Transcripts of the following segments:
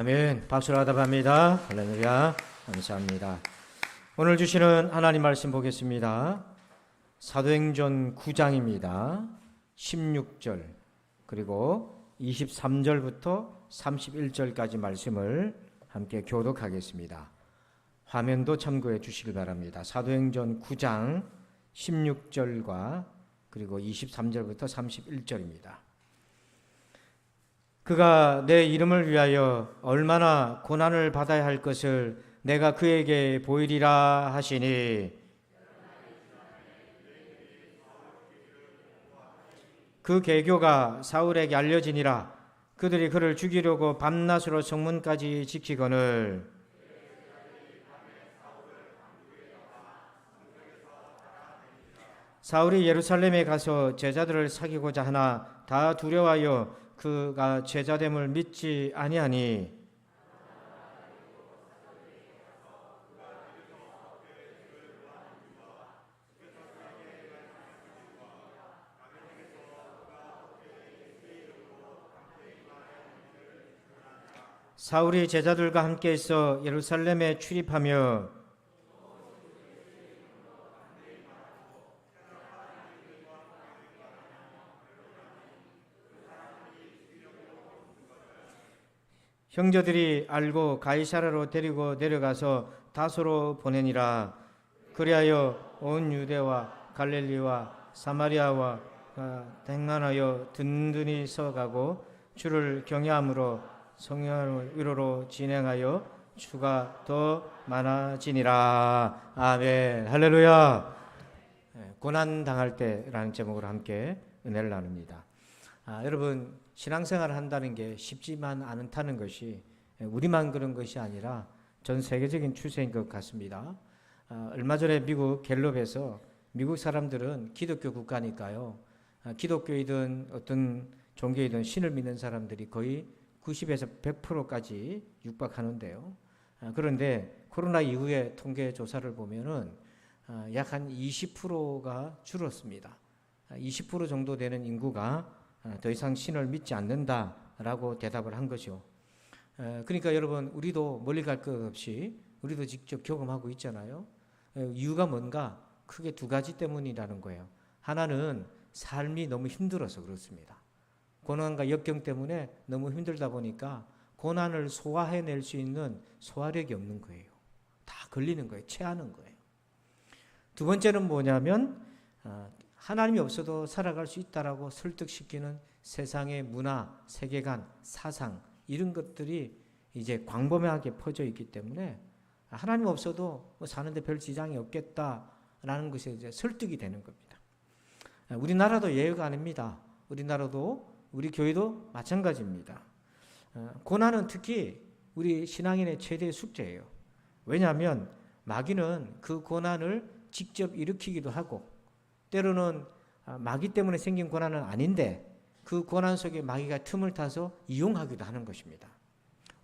아멘. 박수를 하답합니다. 할렐루야. 감사합니다. 오늘 주시는 하나님 말씀 보겠습니다. 사도행전 9장입니다. 16절 그리고 23절부터 31절까지 말씀을 함께 교독하겠습니다. 화면도 참고해 주시길 바랍니다. 사도행전 9장 16절과 그리고 23절부터 31절입니다. 그가 내 이름을 위하여 얼마나 고난을 받아야 할 것을 내가 그에게 보이리라 하시니 그 계교가 사울에게 알려지니라. 그들이 그를 죽이려고 밤낮으로 성문까지 지키거늘 사울이 예루살렘에 가서 제자들을 사귀고자 하나 다 두려워하여 그가 제자됨을 믿지 아니하니 사울이 제자들과 함께해서 예루살렘에 출입하며 형제들이 알고 가이사라로 데리고 내려가서 다소로 보내니라. 그리하여 온 유대와 갈릴리와 사마리아와 댕만하여 든든히 서가고 주를 경외함으로 성령을 위로로 진행하여 주가 더 많아지니라. 아멘. 할렐루야. 고난 당할 때라는 제목으로 함께 은혜를 나눕니다. 여러분, 신앙생활을 한다는 게 쉽지만 않다는 것이 우리만 그런 것이 아니라 전 세계적인 추세인 것 같습니다. 얼마 전에 미국 갤럽에서 미국 사람들은 기독교 국가니까요. 기독교이든 어떤 종교이든 신을 믿는 사람들이 거의 90에서 100%까지 육박하는데요. 그런데 코로나 이후에 통계 조사를 보면은 약 한 20%가 줄었습니다. 20% 정도 되는 인구가 더 이상 신을 믿지 않는다라고 대답을 한 거죠. 그러니까 여러분, 우리도 멀리 갈 것 없이 우리도 직접 경험하고 있잖아요. 이유가 뭔가 크게 두 가지 때문이라는 거예요. 하나는 삶이 너무 힘들어서 그렇습니다. 고난과 역경 때문에 너무 힘들다 보니까 고난을 소화해낼 수 있는 소화력이 없는 거예요. 다 걸리는 거예요. 체하는 거예요. 두 번째는 뭐냐면 하나님이 없어도 살아갈 수 있다라고 설득시키는 세상의 문화, 세계관, 사상 이런 것들이 이제 광범위하게 퍼져 있기 때문에 하나님 없어도 사는데 별 지장이 없겠다라는 것이 이제 설득이 되는 겁니다. 우리나라도 예외가 아닙니다. 우리나라도 우리 교회도 마찬가지입니다. 고난은 특히 우리 신앙인의 최대의 숙제예요. 왜냐하면 마귀는 그 고난을 직접 일으키기도 하고 때로는 마귀 때문에 생긴 고난은 아닌데 그 고난 속에 마귀가 틈을 타서 이용하기도 하는 것입니다.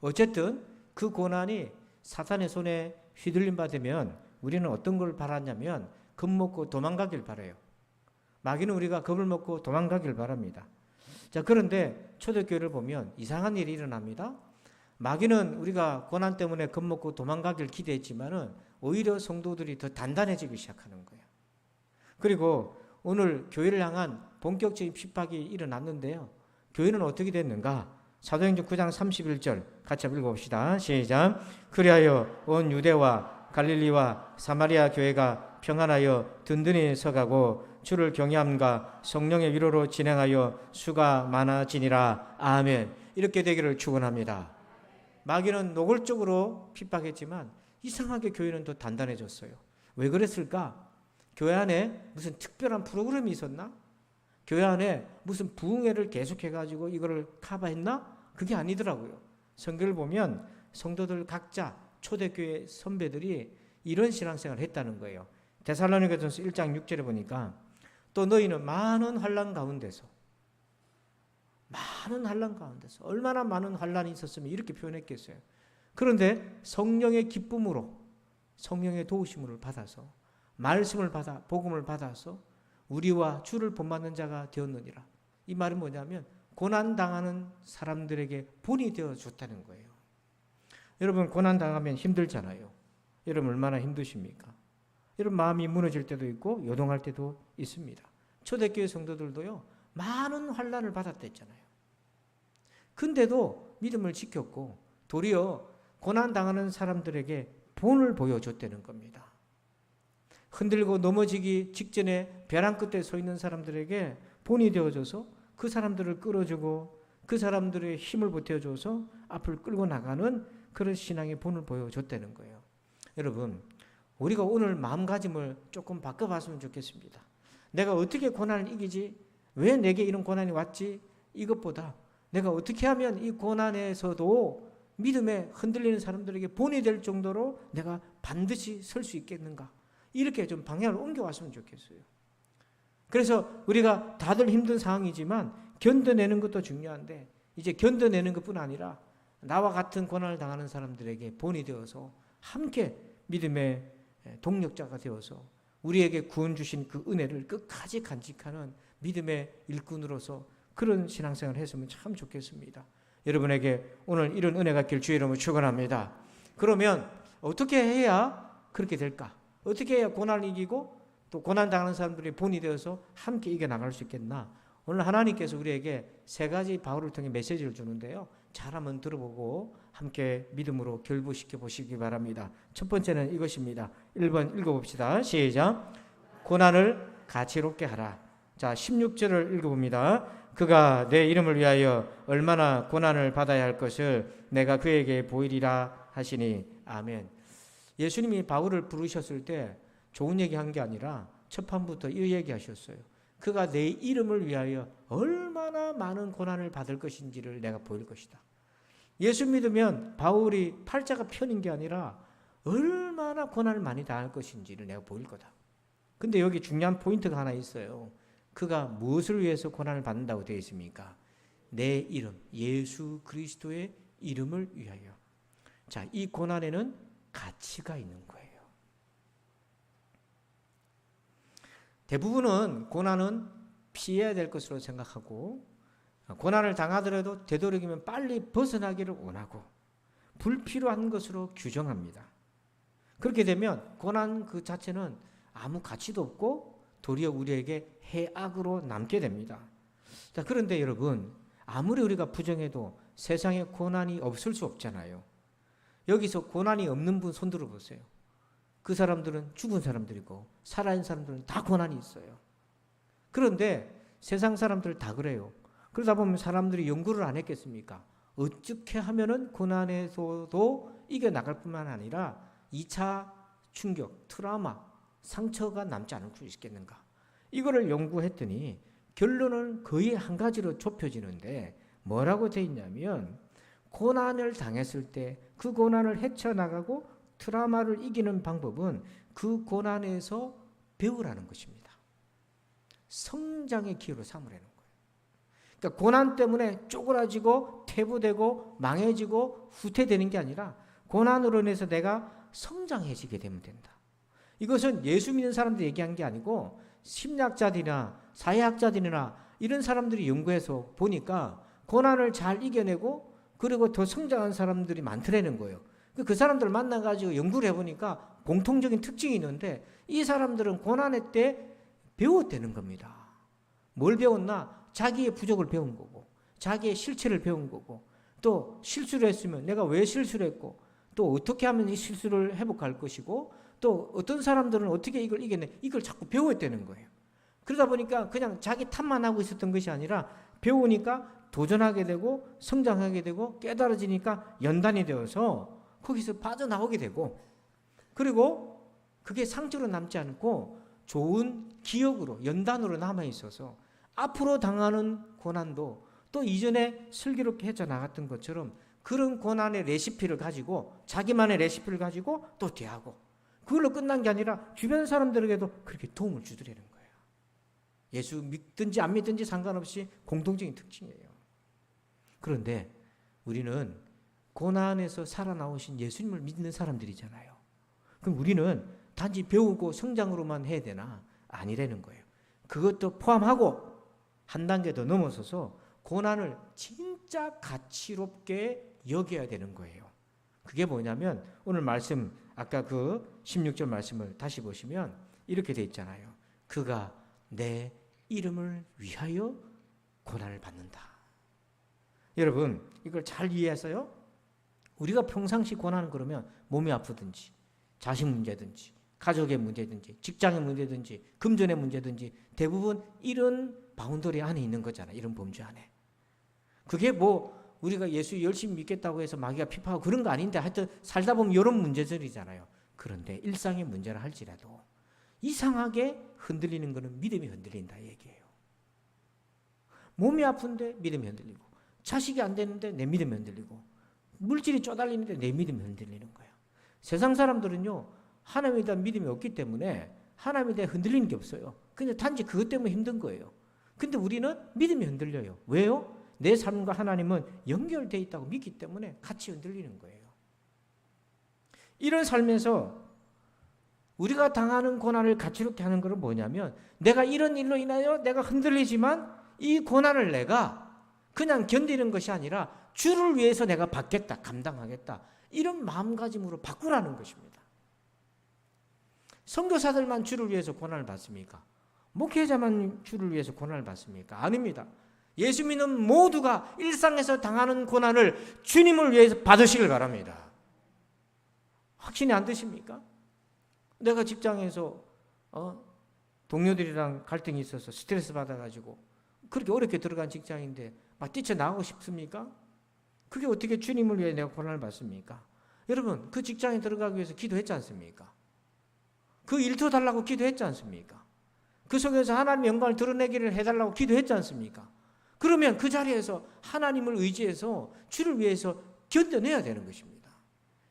어쨌든 그 고난이 사탄의 손에 휘둘림 받으면 우리는 어떤 걸 바라냐면 겁먹고 도망가길 바라요. 마귀는 우리가 겁을 먹고 도망가길 바랍니다. 자, 그런데 초대교회를 보면 이상한 일이 일어납니다. 마귀는 우리가 고난 때문에 겁먹고 도망가길 기대했지만은 오히려 성도들이 더 단단해지기 시작하는 거예요. 그리고 오늘 교회를 향한 본격적인 핍박이 일어났는데요. 교회는 어떻게 됐는가? 사도행전 9장 31절 같이 한번 읽어봅시다. 시작. 그리하여 온 유대와 갈릴리와 사마리아 교회가 평안하여 든든히 서가고 주를 경외함과 성령의 위로로 진행하여 수가 많아지니라. 아멘. 이렇게 되기를 축원합니다. 마귀는 노골적으로 핍박했지만 이상하게 교회는 더 단단해졌어요. 왜 그랬을까? 교회 안에 무슨 특별한 프로그램이 있었나? 교회 안에 무슨 부흥회를 계속해가지고 이거를 커버했나? 그게 아니더라고요. 성경을 보면 성도들 각자 초대교회 선배들이 이런 신앙생활을 했다는 거예요. 데살로니가전서 1장 6절에 보니까 또 너희는 많은 환난 가운데서 얼마나 많은 환난이 있었으면 이렇게 표현했겠어요. 그런데 성령의 기쁨으로 성령의 도우심을 받아서 말씀을 받아 복음을 받아서 우리와 주를 본받는 자가 되었느니라. 이 말은 뭐냐면 고난당하는 사람들에게 본이 되어 줬다는 거예요. 여러분 고난 당하면 힘들잖아요. 여러분 얼마나 힘드십니까? 여러분 마음이 무너질 때도 있고 요동할 때도 있습니다. 초대교회 성도들도요, 많은 환난을 받았댔잖아요. 근데도 믿음을 지켰고 도리어 고난 당하는 사람들에게 본을 보여줬다는 겁니다. 흔들고 넘어지기 직전에 벼랑 끝에 서 있는 사람들에게 본이 되어줘서 그 사람들을 끌어주고 그 사람들의 힘을 보태줘서 앞을 끌고 나가는 그런 신앙의 본을 보여줬다는 거예요. 여러분, 우리가 오늘 마음가짐을 조금 바꿔봤으면 좋겠습니다. 내가 어떻게 고난을 이기지? 왜 내게 이런 고난이 왔지? 이것보다 내가 어떻게 하면 이 고난에서도 믿음에 흔들리는 사람들에게 본이 될 정도로 내가 반드시 설 수 있겠는가? 이렇게 좀 방향을 옮겨왔으면 좋겠어요. 그래서 우리가 다들 힘든 상황이지만 견뎌내는 것도 중요한데, 이제 견뎌내는 것뿐 아니라 나와 같은 고난을 당하는 사람들에게 본이 되어서 함께 믿음의 동력자가 되어서 우리에게 구원 주신 그 은혜를 끝까지 간직하는 믿음의 일꾼으로서 그런 신앙생활을 했으면 참 좋겠습니다. 여러분에게 오늘 이런 은혜가 있길 주의 이름으로 축원합니다. 그러면 어떻게 해야 그렇게 될까? 어떻게 해야 고난을 이기고 또 고난 당하는 사람들이 본이 되어서 함께 이겨나갈 수 있겠나? 오늘 하나님께서 우리에게 세 가지 바울을 통해 메시지를 주는데요, 잘 한번 들어보고 함께 믿음으로 결부시켜 보시기 바랍니다. 첫 번째는 이것입니다. 1번 읽어봅시다. 시작. 고난을 가치롭게 하라. 자, 16절을 읽어봅니다. 그가 내 이름을 위하여 얼마나 고난을 받아야 할 것을 내가 그에게 보이리라 하시니. 아멘. 예수님이 바울을 부르셨을 때 좋은 얘기한 게 아니라 첫 판부터 이 얘기하셨어요. 그가 내 이름을 위하여 얼마나 많은 고난을 받을 것인지를 내가 보일 것이다. 예수 믿으면 바울이 팔자가 편인 게 아니라 얼마나 고난을 많이 당할 것인지를 내가 보일 거다. 근데 여기 중요한 포인트가 하나 있어요. 그가 무엇을 위해서 고난을 받는다고 되어 있습니까? 내 이름, 예수 그리스도의 이름을 위하여. 자, 이 고난에는 가치가 있는 거예요. 대부분은 고난은 피해야 될 것으로 생각하고 고난을 당하더라도 되도록이면 빨리 벗어나기를 원하고 불필요한 것으로 규정합니다. 그렇게 되면 고난 그 자체는 아무 가치도 없고 도리어 우리에게 해악으로 남게 됩니다. 자, 그런데 여러분, 아무리 우리가 부정해도 세상에 고난이 없을 수 없잖아요. 여기서 고난이 없는 분 손 들어보세요. 그 사람들은 죽은 사람들이고 살아있는 사람들은 다 고난이 있어요. 그런데 세상 사람들 다 그래요. 그러다 보면 사람들이 연구를 안 했겠습니까? 어떻게 하면은 고난에서도 이겨나갈 뿐만 아니라 2차 충격, 트라우마, 상처가 남지 않을 수 있겠는가? 이거를 연구했더니 결론은 거의 한 가지로 좁혀지는데 뭐라고 돼 있냐면 고난을 당했을 때 그 고난을 헤쳐나가고 트라우마를 이기는 방법은 그 고난에서 배우라는 것입니다. 성장의 기회로 삼으라는 거예요. 그러니까 고난 때문에 쪼그라지고 퇴보되고 망해지고 후퇴되는 게 아니라 고난으로 인해서 내가 성장해지게 되면 된다. 이것은 예수 믿는 사람들이 얘기한 게 아니고 심리학자들이나 사회학자들이나 이런 사람들이 연구해서 보니까 고난을 잘 이겨내고 그리고 더 성장한 사람들이 많더라는 거예요. 그 사람들을 만나가지고 연구를 해보니까 공통적인 특징이 있는데 이 사람들은 고난의 때 배웠다는 겁니다. 뭘 배웠나? 자기의 부족을 배운 거고 자기의 실체를 배운 거고 또 실수를 했으면 내가 왜 실수를 했고 또 어떻게 하면 이 실수를 회복할 것이고 또 어떤 사람들은 어떻게 이걸 이겨내 이걸 자꾸 배웠다는 거예요. 그러다 보니까 그냥 자기 탓만 하고 있었던 것이 아니라 배우니까 도전하게 되고 성장하게 되고 깨달아지니까 연단이 되어서 거기서 빠져나오게 되고 그리고 그게 상처로 남지 않고 좋은 기억으로 연단으로 남아있어서 앞으로 당하는 고난도 또 이전에 슬기롭게 헤쳐나갔던 것처럼 그런 고난의 레시피를 가지고 자기만의 레시피를 가지고 또 대하고 그걸로 끝난 게 아니라 주변 사람들에게도 그렇게 도움을 주더라는 거예요. 예수 믿든지 안 믿든지 상관없이 공통적인 특징이에요. 그런데 우리는 고난에서 살아나오신 예수님을 믿는 사람들이잖아요. 그럼 우리는 단지 배우고 성장으로만 해야 되나? 아니라는 거예요. 그것도 포함하고 한 단계 더 넘어서서 고난을 진짜 가치롭게 여겨야 되는 거예요. 그게 뭐냐면 오늘 말씀 아까 그 16절 말씀을 다시 보시면 이렇게 돼 있잖아요. 그가 내 이름을 위하여 고난을 받는다. 여러분 이걸 잘 이해해서요. 우리가 평상시 고난 그러면 몸이 아프든지 자식 문제든지 가족의 문제든지 직장의 문제든지 금전의 문제든지 대부분 이런 바운더리 안에 있는 거잖아요. 이런 범주 안에. 그게 뭐 우리가 예수 열심히 믿겠다고 해서 마귀가 피파하고 그런 거 아닌데 하여튼 살다 보면 이런 문제들이잖아요. 그런데 일상의 문제라 할지라도 이상하게 흔들리는 거는 믿음이 흔들린다 얘기예요. 몸이 아픈데 믿음이 흔들리고 자식이 안 되는데 내 믿음이 흔들리고 물질이 쪼달리는데 내 믿음이 흔들리는 거예요. 세상 사람들은요 하나님에 대한 믿음이 없기 때문에 하나님에 대해 흔들리는 게 없어요. 그냥 단지 그것 때문에 힘든 거예요. 근데 우리는 믿음이 흔들려요. 왜요? 내 삶과 하나님은 연결되어 있다고 믿기 때문에 같이 흔들리는 거예요. 이런 삶에서 우리가 당하는 고난을 가치롭게 하는 것은 뭐냐면 내가 이런 일로 인하여 내가 흔들리지만 이 고난을 내가 그냥 견디는 것이 아니라 주를 위해서 내가 받겠다, 감당하겠다 이런 마음가짐으로 바꾸라는 것입니다. 선교사들만 주를 위해서 고난을 받습니까? 목회자만 주를 위해서 고난을 받습니까? 아닙니다. 예수 믿는 모두가 일상에서 당하는 고난을 주님을 위해서 받으시길 바랍니다. 확신이 안 드십니까? 내가 직장에서 동료들이랑 갈등이 있어서 스트레스 받아가지고 그렇게 어렵게 들어간 직장인데 막 뛰쳐나가고 싶습니까? 그게 어떻게 주님을 위해 내가 고난을 받습니까? 여러분 그 직장에 들어가기 위해서 기도했지 않습니까? 그 일터 달라고 기도했지 않습니까? 그 속에서 하나님의 영광을 드러내기를 해달라고 기도했지 않습니까? 그러면 그 자리에서 하나님을 의지해서 주를 위해서 견뎌내야 되는 것입니다.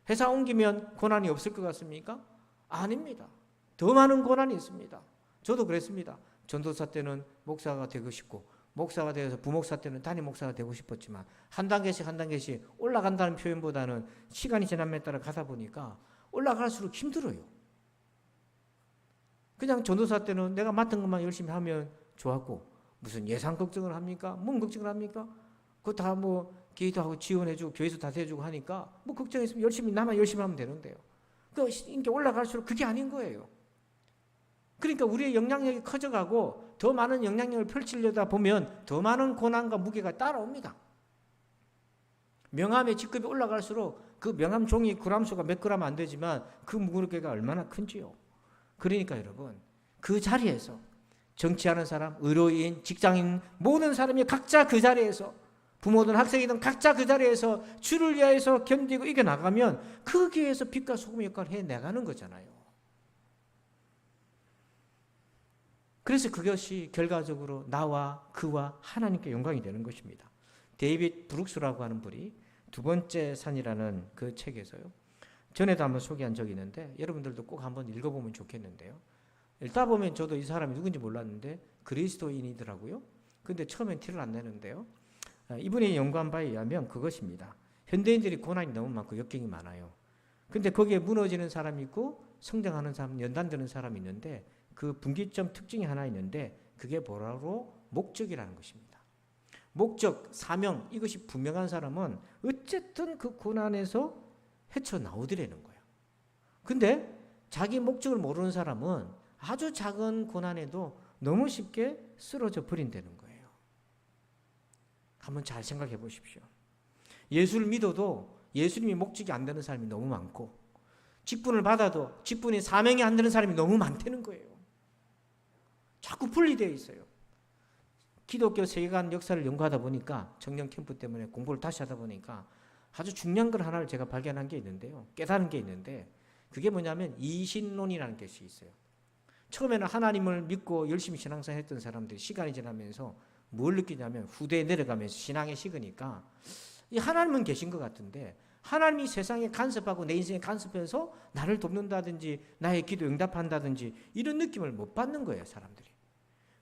회사 옮기면 고난이 없을 것 같습니까? 아닙니다. 더 많은 고난이 있습니다. 저도 그랬습니다. 전도사 때는 목사가 되고 싶고 목사가 되어서 부목사 때는 담임 목사가 되고 싶었지만 한 단계씩 올라간다는 표현보다는 시간이 지남에 따라 가다 보니까 올라갈수록 힘들어요. 그냥 전도사 때는 내가 맡은 것만 열심히 하면 좋았고 무슨 예산 걱정을 합니까? 뭔 걱정을 합니까? 그거 다 뭐 기도하고 지원해주고 교회에서 다 대주고 하니까 뭐 걱정했으면 열심히 나만 열심히 하면 되는데요. 그 인기 올라갈수록 그게 아닌 거예요. 그러니까 우리의 영향력이 커져가고 더 많은 영향력을 펼치려다 보면 더 많은 고난과 무게가 따라옵니다. 명함의 직급이 올라갈수록 그 명함 종이 그람수가 몇 그램 안 되지만 그 무게가 얼마나 큰지요. 그러니까 여러분 그 자리에서 정치하는 사람, 의료인, 직장인 모든 사람이 각자 그 자리에서 부모든 학생이든 각자 그 자리에서 주를 위하여서 견디고 이겨나가면 그 교회에서 빛과 소금의 역할을 해나가는 거잖아요. 그래서 그것이 결과적으로 나와 그와 하나님께 영광이 되는 것입니다. 데이빗 브룩스라고 하는 분이 두 번째 산이라는 그 책에서요. 전에도 한번 소개한 적이 있는데 여러분들도 꼭 한번 읽어보면 좋겠는데요. 읽다 보면 저도 이 사람이 누군지 몰랐는데 그리스도인이더라고요. 근데 처음엔 티를 안 내는데요. 이분이 연구한 바에 의하면 그것입니다. 현대인들이 고난이 너무 많고 역경이 많아요. 근데 거기에 무너지는 사람이 있고 성장하는 사람, 연단되는 사람이 있는데 그 분기점 특징이 하나 있는데 그게 바로 목적이라는 것입니다. 목적, 사명 이것이 분명한 사람은 어쨌든 그 고난에서 헤쳐나오더라는 거예요. 근데 자기 목적을 모르는 사람은 아주 작은 고난에도 너무 쉽게 쓰러져 버린다는 거예요. 한번 잘 생각해 보십시오. 예수를 믿어도 예수님이 목적이 안 되는 사람이 너무 많고 직분을 받아도 직분이 사명이 안 되는 사람이 너무 많다는 거예요. 자꾸 분리되어 있어요. 기독교 세계관 역사를 연구하다 보니까 청년 캠프 때문에 공부를 다시 하다 보니까 아주 중요한 걸 하나를 제가 발견한 게 있는데요. 깨달은 게 있는데 그게 뭐냐면 이신론이라는 것이 있어요. 처음에는 하나님을 믿고 열심히 신앙생활 했던 사람들이 시간이 지나면서 뭘 느끼냐면 후대에 내려가면서 신앙이 식으니까 이 하나님은 계신 것 같은데 하나님이 세상에 간섭하고 내 인생에 간섭해서 나를 돕는다든지 나의 기도 응답한다든지 이런 느낌을 못 받는 거예요, 사람들이.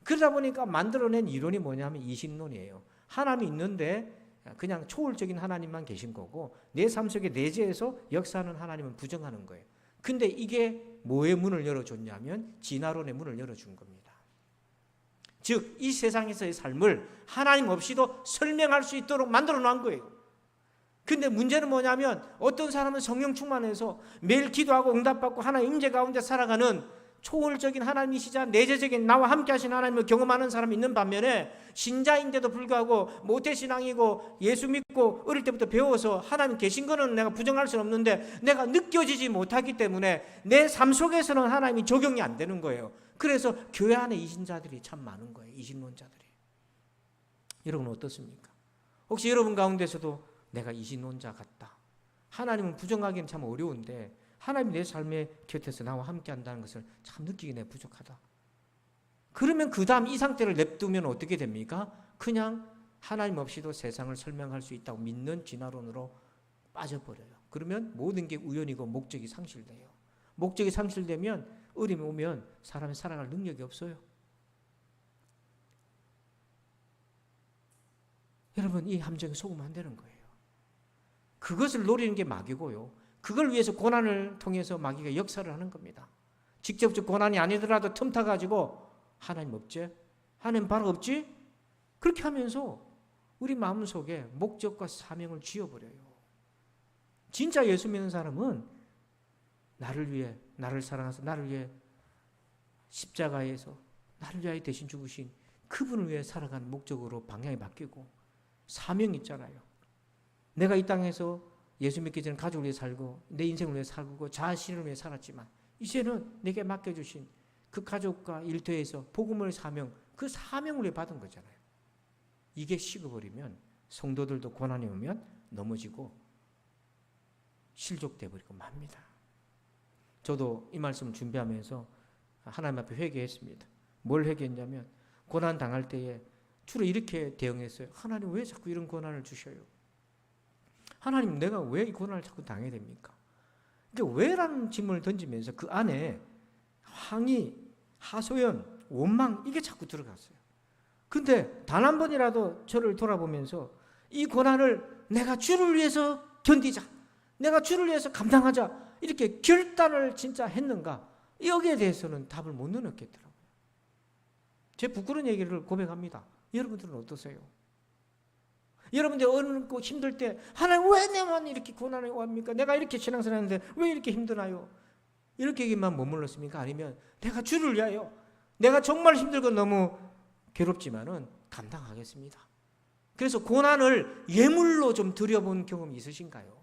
그러다 보니까 만들어낸 이론이 뭐냐면 이신론이에요. 하나님이 있는데 그냥 초월적인 하나님만 계신 거고 내 삶 속에 내재해서 역사하는 하나님은 부정하는 거예요. 근데 이게 뭐의 문을 열어줬냐면 진화론의 문을 열어준 겁니다. 즉 이 세상에서의 삶을 하나님 없이도 설명할 수 있도록 만들어 놓은 거예요. 근데 문제는 뭐냐면 어떤 사람은 성령 충만해서 매일 기도하고 응답받고 하나님 임재 가운데 살아가는 초월적인 하나님이시자 내재적인 나와 함께 하신 하나님을 경험하는 사람이 있는 반면에 신자인데도 불구하고 모태신앙이고 예수 믿고 어릴 때부터 배워서 하나님 계신 거는 내가 부정할 수는 없는데 내가 느껴지지 못하기 때문에 내 삶 속에서는 하나님이 적용이 안 되는 거예요. 그래서 교회 안에 이신자들이 참 많은 거예요. 이신론자들이. 여러분 어떻습니까? 혹시 여러분 가운데서도 내가 이신론자 같다, 하나님은 부정하기는 참 어려운데 하나님이 내 삶의 곁에서 나와 함께 한다는 것을 참 느끼기 내 부족하다. 그러면 그 다음 이 상태를 냅두면 어떻게 됩니까? 그냥 하나님 없이도 세상을 설명할 수 있다고 믿는 진화론으로 빠져버려요. 그러면 모든 게 우연이고 목적이 상실돼요. 목적이 상실되면 어려움이 오면 사람이 살아갈 능력이 없어요. 여러분 이 함정에 속으면 안 되는 거예요. 그것을 노리는 게 마귀고요. 그걸 위해서 고난을 통해서 마귀가 역사를 하는 겁니다. 직접적 고난이 아니더라도 틈타가지고 하나님 없지? 하나님 바로 없지? 그렇게 하면서 우리 마음속에 목적과 사명을 쥐어버려요. 진짜 예수 믿는 사람은 나를 위해, 나를 사랑해서 나를 위해 십자가에서 나를 위하여 대신 죽으신 그분을 위해 살아가는 목적으로 방향이 바뀌고 사명이 있잖아요. 내가 이 땅에서 예수 믿기 전에 가족을 위해 살고 내 인생을 위해 살고 자신을 위해 살았지만 이제는 내게 맡겨주신 그 가족과 일터에서 복음의 사명, 그 사명을 위해 받은 거잖아요. 이게 식어버리면 성도들도 고난이 오면 넘어지고 실족돼 버리고 맙니다. 저도 이 말씀을 준비하면서 하나님 앞에 회개했습니다. 뭘 회개했냐면 고난 당할 때에 주로 이렇게 대응했어요. 하나님 왜 자꾸 이런 고난을 주셔요? 하나님 내가 왜 이 고난을 자꾸 당해야 됩니까? 그러니까 왜라는 질문을 던지면서 그 안에 항의, 하소연, 원망 이게 자꾸 들어갔어요. 근데 단 한 번이라도 저를 돌아보면서 이 고난을 내가 주를 위해서 견디자, 내가 주를 위해서 감당하자 이렇게 결단을 진짜 했는가? 여기에 대해서는 답을 못 내놓겠더라고요. 제 부끄러운 얘기를 고백합니다. 여러분들은 어떠세요? 여러분들 어렵고 힘들 때 하나님 왜 내만 이렇게 고난을 오합니까? 내가 이렇게 신앙생활 하는데 왜 이렇게 힘드나요? 이렇게 얘기만 머물렀습니까? 아니면 내가 주를 위하여 내가 정말 힘들고 너무 괴롭지만은 감당하겠습니다. 그래서 고난을 예물로 좀 드려본 경험이 있으신가요?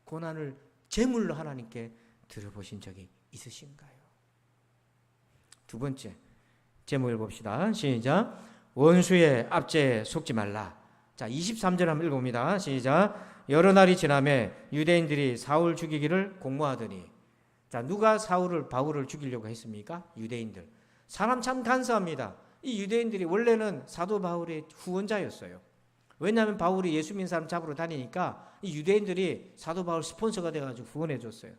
고난을 제물로 하나님께 드려보신 적이 있으신가요? 두 번째 제목을 봅시다. 시작. 원수의 압제에 속지 말라. 자, 23절 한번 읽어봅니다. 시작. 여러 날이 지나매 유대인들이 사울 죽이기를 공모하더니, 자, 누가 바울을 죽이려고 했습니까? 유대인들. 사람 참 간사합니다. 이 유대인들이 원래는 사도 바울의 후원자였어요. 왜냐하면 바울이 예수 믿는 사람 잡으러 다니니까 이 유대인들이 사도 바울 스폰서가 돼가지고 후원해 줬어요.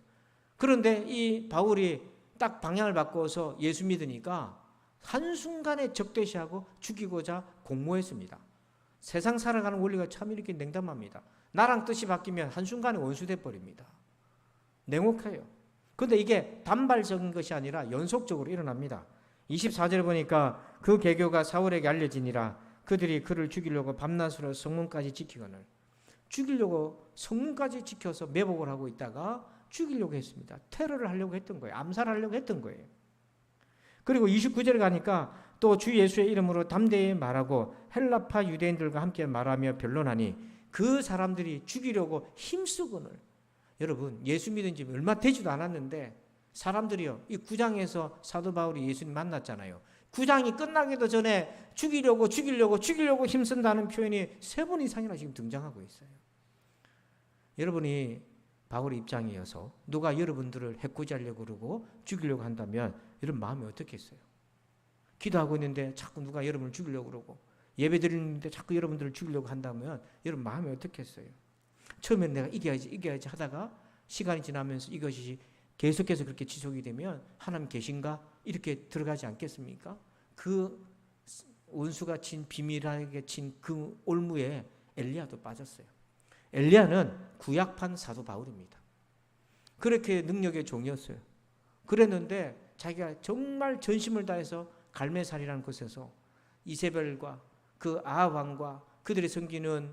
그런데 이 바울이 딱 방향을 바꿔서 예수 믿으니까 한순간에 적대시하고 죽이고자 공모했습니다. 세상 살아가는 원리가 참 이렇게 냉담합니다. 나랑 뜻이 바뀌면 한순간에 원수돼 버립니다. 냉혹해요. 그런데 이게 단발적인 것이 아니라 연속적으로 일어납니다. 24절에 보니까 그 계교가 사울에게 알려지니라. 그들이 그를 죽이려고 밤낮으로 성문까지 지키거늘. 죽이려고 성문까지 지켜서 매복을 하고 있다가 죽이려고 했습니다. 테러를 하려고 했던 거예요. 암살하려고 했던 거예요. 그리고 29절에 가니까 또 주 예수의 이름으로 담대히 말하고 헬라파 유대인들과 함께 말하며 변론하니 그 사람들이 죽이려고 힘쓰거늘. 여러분 예수 믿은 지 얼마 되지도 않았는데 사람들이요, 이 9장에서 사도 바울이 예수님 만났잖아요. 9장이 끝나기도 전에 죽이려고 힘쓴다는 표현이 3번 이상이나 지금 등장하고 있어요. 여러분이 바울의 입장이어서 누가 여러분들을 해코지하려고 그러고 죽이려고 한다면 여러분 마음이 어떻겠어요? 기도하고 있는데 자꾸 누가 여러분을 죽이려고 그러고 예배 드리는데 자꾸 여러분들을 죽이려고 한다면 여러분 마음이 어떻겠어요? 처음엔 내가 이겨야지 하다가 시간이 지나면서 이것이 계속해서 그렇게 지속이 되면 하나님 계신가? 이렇게 들어가지 않겠습니까? 그 원수가 친 비밀하게 친 그 올무에 엘리야도 빠졌어요. 엘리야는 구약판 사도 바울입니다. 그렇게 능력의 종이었어요. 그랬는데 자기가 정말 전심을 다해서 갈멜산이라는 곳에서 이세벨과 그 아합 왕과 그들이 섬기는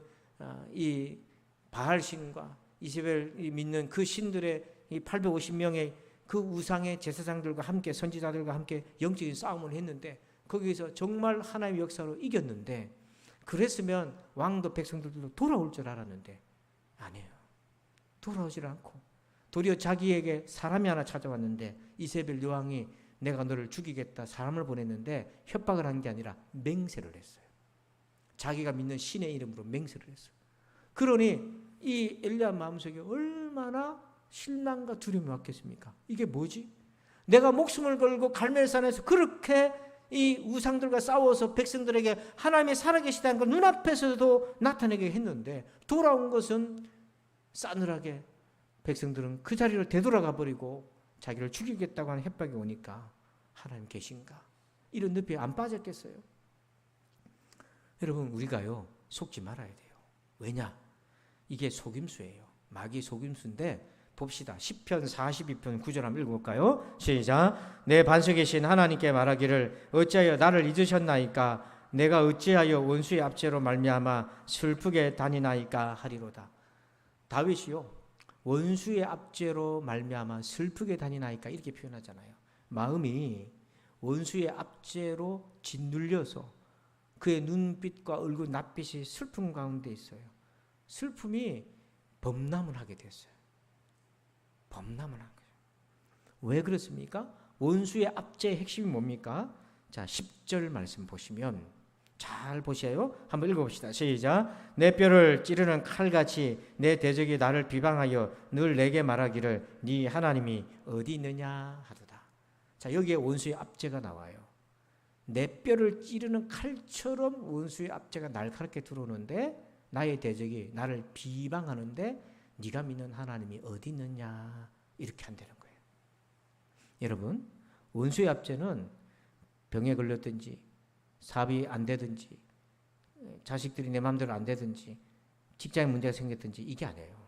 이 바알신과 이세벨이 믿는 그 신들의 이 850명의 그 우상의 제사장들과 함께 선지자들과 함께 영적인 싸움을 했는데 거기에서 정말 하나님의 역사로 이겼는데 그랬으면 왕도 백성들도 돌아올 줄 알았는데 아니에요. 돌아오질 않고 도리어 자기에게 사람이 하나 찾아왔는데 이세벨 여왕이 내가 너를 죽이겠다 사람을 보냈는데 협박을 한 게 아니라 맹세를 했어요. 자기가 믿는 신의 이름으로 맹세를 했어요. 그러니 이 엘리야 마음속에 얼마나 실망과 두려움이 왔겠습니까? 이게 뭐지? 내가 목숨을 걸고 갈멜산에서 그렇게 이 우상들과 싸워서 백성들에게 하나님이 살아계시다는 걸 눈앞에서도 나타내게 했는데 돌아온 것은 싸늘하게 백성들은 그 자리로 되돌아가 버리고 자기를 죽이겠다고 하는 협박이 오니까 하나님 계신가? 이런 늪에 안 빠졌겠어요? 여러분 우리가요 속지 말아야 돼요. 왜냐? 이게 속임수예요. 마귀 속임수인데 봅시다. 시편 42편 9절 한번 읽어볼까요? 시작. 내 반석에 계신 하나님께 말하기를 어찌하여 나를 잊으셨나이까 내가 어찌하여 원수의 압제로 말미암아 슬프게 다니나이까 하리로다. 다윗이요 원수의 압제로 말미암아 슬프게 다니나이까 이렇게 표현하잖아요. 마음이 원수의 압제로 짓눌려서 그의 눈빛과 얼굴 낯빛이 슬픔 가운데 있어요. 슬픔이 범람을 하게 됐어요. 범람을 한 거예요. 왜 그렇습니까? 원수의 압제의 핵심이 뭡니까? 자, 10절 말씀 보시면 잘 보세요. 한번 읽어봅시다. 시작. 내 뼈를 찌르는 칼같이 내 대적이 나를 비방하여 늘 내게 말하기를 네 하나님이 어디 있느냐 하도다. 자, 여기에 원수의 압제가 나와요. 내 뼈를 찌르는 칼처럼 원수의 압제가 날카롭게 들어오는데 나의 대적이 나를 비방하는데 네가 믿는 하나님이 어디 있느냐 이렇게 한다는 거예요. 여러분 원수의 압제는 병에 걸렸든지 사업이 안 되든지 자식들이 내 마음대로 안 되든지 직장에 문제가 생겼든지 이게 아니에요.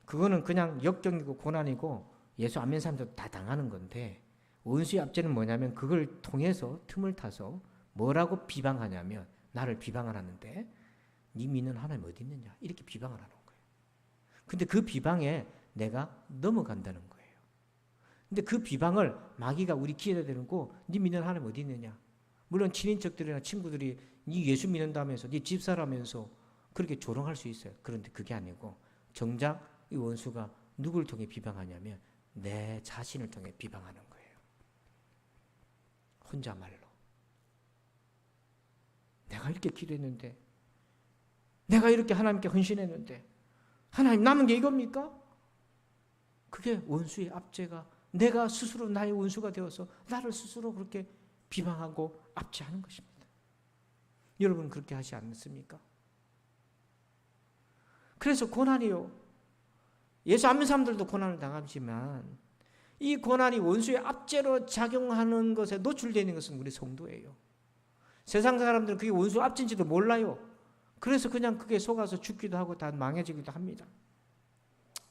그거는 그냥 역경이고 고난이고 예수 안 믿는 사람들도 다 당하는 건데 원수의 압제는 뭐냐면 그걸 통해서 틈을 타서 뭐라고 비방하냐면 나를 비방을 하는데 네 믿는 하나님 어디 있느냐 이렇게 비방을 하는 거예요. 근데 그 비방에 내가 넘어간다는 거예요. 근데 그 비방을 마귀가 우리 귀에다 대고 네 믿는 하나님 어디 있느냐. 물론 친인척들이나 친구들이 네 예수 믿는다면서 네 집사라면서 그렇게 조롱할 수 있어요. 그런데 그게 아니고 정작 이 원수가 누굴 통해 비방하냐면 내 자신을 통해 비방하는 거예요. 혼자말로. 내가 이렇게 기도했는데 내가 이렇게 하나님께 헌신했는데 하나님 남은 게 이겁니까? 그게 원수의 압제가 내가 스스로 나의 원수가 되어서 나를 스스로 그렇게 비방하고 압제하는 것입니다. 여러분 그렇게 하지 않습니까? 그래서 고난이요. 예수 안 믿는 사람들도 고난을 당하지만 이 고난이 원수의 압제로 작용하는 것에 노출되어 있는 것은 우리 성도예요. 세상 사람들은 그게 원수 압제인지도 몰라요. 그래서 그냥 그게 속아서 죽기도 하고 다 망해지기도 합니다.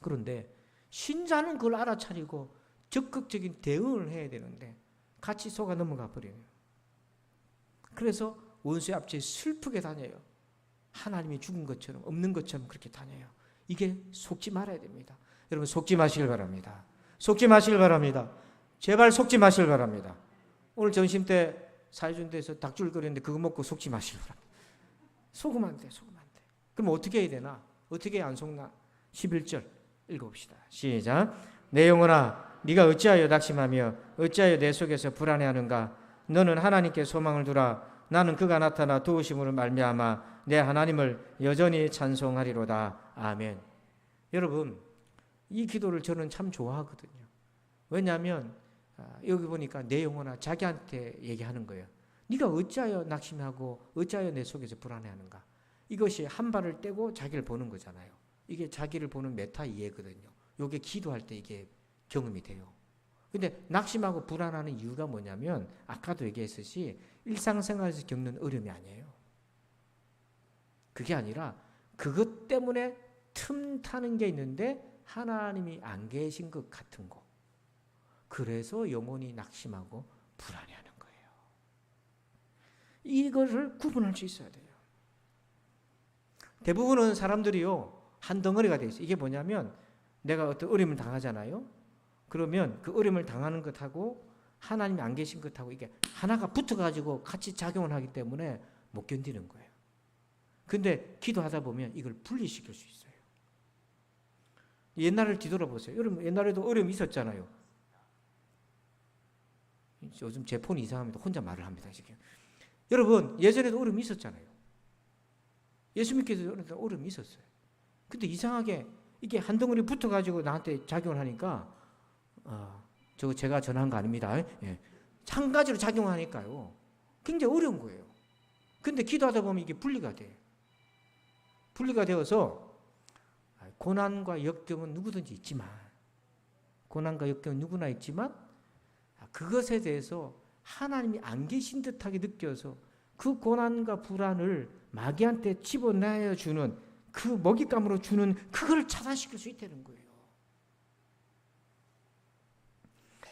그런데 신자는 그걸 알아차리고 적극적인 대응을 해야 되는데 같이 속아 넘어가 버려요. 그래서 원수의 압제에 슬프게 다녀요. 하나님이 죽은 것처럼 없는 것처럼 그렇게 다녀요. 이게 속지 말아야 됩니다. 여러분 속지 마시길 바랍니다. 속지 마시길 바랍니다. 제발 속지 마시길 바랍니다. 오늘 점심 때 사회준대에서 닭줄거리는데 그거 먹고 속지 마시길 바랍니다. 속으면 안 돼. 속으면 안 돼. 그럼 어떻게 해야 되나? 어떻게 해야 안 속나? 11절 읽어봅시다. 시작. 내 영혼아 네가 어찌하여 낙심하며 어찌하여 내 속에서 불안해하는가? 너는 하나님께 소망을 두라. 나는 그가 나타나 도우심으로 말미암아 내 하나님을 여전히 찬송하리로다. 아멘. 여러분 이 기도를 저는 참 좋아하거든요. 왜냐하면 여기 보니까 내 영혼아 자기한테 얘기하는 거예요. 네가 어찌하여 낙심하고 어찌하여 내 속에서 불안해하는가? 이것이 한 발을 떼고 자기를 보는 거잖아요. 이게 자기를 보는 메타 이해거든요. 이게 기도할 때 이게 경험이 돼요. 근데 낙심하고 불안하는 이유가 뭐냐면 아까도 얘기했듯이 일상생활에서 겪는 어려움이 아니에요. 그게 아니라 그것 때문에 틈 타는 게 있는데 하나님이 안 계신 것 같은 거. 그래서 영혼이 낙심하고 불안해하는 거예요. 이거를 구분할 수 있어야 돼요. 대부분은 사람들이요, 한 덩어리가 돼 있어요. 이게 뭐냐면 내가 어떤 어려움을 당하잖아요. 그러면 그 어려움을 당하는 것하고 하나님이 안 계신 것하고 이게 하나가 붙어가지고 같이 작용을 하기 때문에 못 견디는 거예요. 근데 기도하다 보면 이걸 분리시킬 수 있어요. 옛날을 뒤돌아보세요. 여러분 옛날에도 어려움이 있었잖아요. 요즘 제 폰이 이상합니다. 혼자 말을 합니다. 지금. 여러분 예전에도 어려움이 있었잖아요. 예수 믿기 전에도 어려움이 있었어요. 근데 이상하게 이게 한 덩어리 붙어가지고 나한테 작용을 하니까 저거 제가 전한 거 아닙니다. 예. 한 가지로 작용하니까요. 굉장히 어려운 거예요. 근데 기도하다 보면 이게 분리가 돼요. 분리가 되어서 고난과 역경은 누구든지 있지만 고난과 역경은 누구나 있지만 그것에 대해서 하나님이 안 계신 듯하게 느껴서 그 고난과 불안을 마귀한테 집어넣어 주는 그 먹잇감으로 주는 그걸 차단시킬 수 있다는 거예요.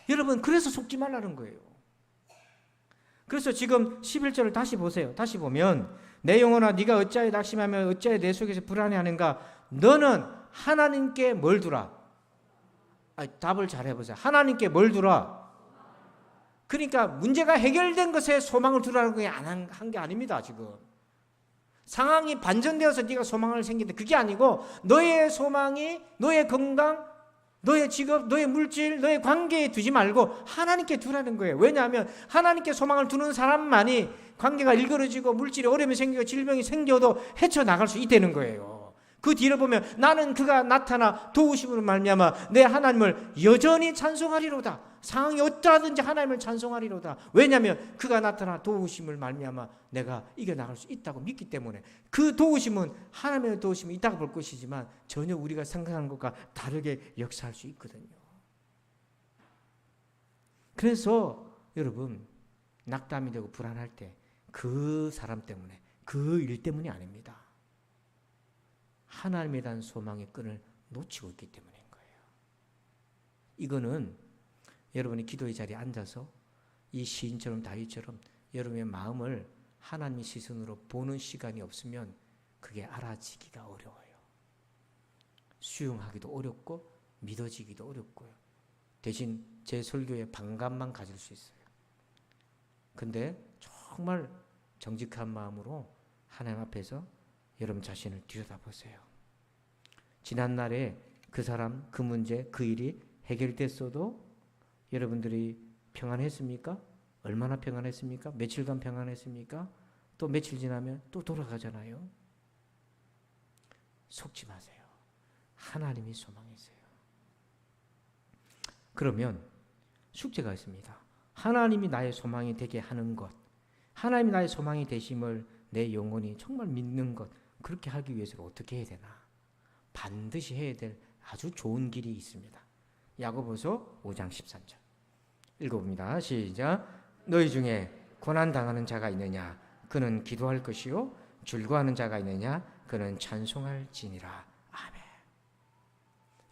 여러분 그래서 속지 말라는 거예요. 그래서 지금 11절을 다시 보세요. 다시 보면 내 영혼아 네가 어찌하여 낙심하며 어찌하여 내 속에서 불안해하는가. 너는 하나님께 뭘 두라? 답을 잘 해보세요. 하나님께 뭘 두라? 그러니까 문제가 해결된 것에 소망을 두라는 게 한 게 아닙니다. 지금 상황이 반전되어서 네가 소망을 생기는데 그게 아니고 너의 소망이 너의 건강, 너의 직업, 너의 물질, 너의 관계에 두지 말고 하나님께 두라는 거예요. 왜냐하면 하나님께 소망을 두는 사람만이 관계가 일그러지고 물질이 어려움이 생기고 질병이 생겨도 헤쳐나갈 수 있다는 거예요. 그 뒤로 보면 나는 그가 나타나 도우심으로 말미암아 내 하나님을 여전히 찬송하리로다. 상황이 어떠하든지 하나님을 찬송하리로다. 왜냐하면 그가 나타나 도우심을 말미암아 내가 이겨나갈 수 있다고 믿기 때문에 그 도우심은 하나님의 도우심이 있다고 볼 것이지만 전혀 우리가 생각하는 것과 다르게 역사할 수 있거든요. 그래서 여러분 낙담이 되고 불안할 때 그 사람 때문에 그 일 때문이 아닙니다. 하나님에 대한 소망의 끈을 놓치고 있기 때문인 거예요. 이거는 여러분이 기도의 자리에 앉아서 이 시인처럼 다윗처럼 여러분의 마음을 하나님의 시선으로 보는 시간이 없으면 그게 알아지기가 어려워요. 수용하기도 어렵고 믿어지기도 어렵고요. 대신 제 설교에 반감만 가질 수 있어요. 근데 정말 정직한 마음으로 하나님 앞에서 여러분 자신을 들여다보세요. 지난날에 그 사람, 그 문제, 그 일이 해결됐어도 여러분들이 평안했습니까? 얼마나 평안했습니까? 며칠간 평안했습니까? 또 며칠 지나면 또 돌아가잖아요. 속지 마세요. 하나님이 소망이세요. 그러면 숙제가 있습니다. 하나님이 나의 소망이 되게 하는 것, 하나님이 나의 소망이 되심을 내 영혼이 정말 믿는 것, 그렇게 하기 위해서는 어떻게 해야 되나? 반드시 해야 될 아주 좋은 길이 있습니다. 야고보서 5장 13절 읽어봅니다. 시작. 너희 중에 고난당하는 자가 있느냐? 그는 기도할 것이요 즐거워하는 자가 있느냐? 그는 찬송할지니라. 아멘.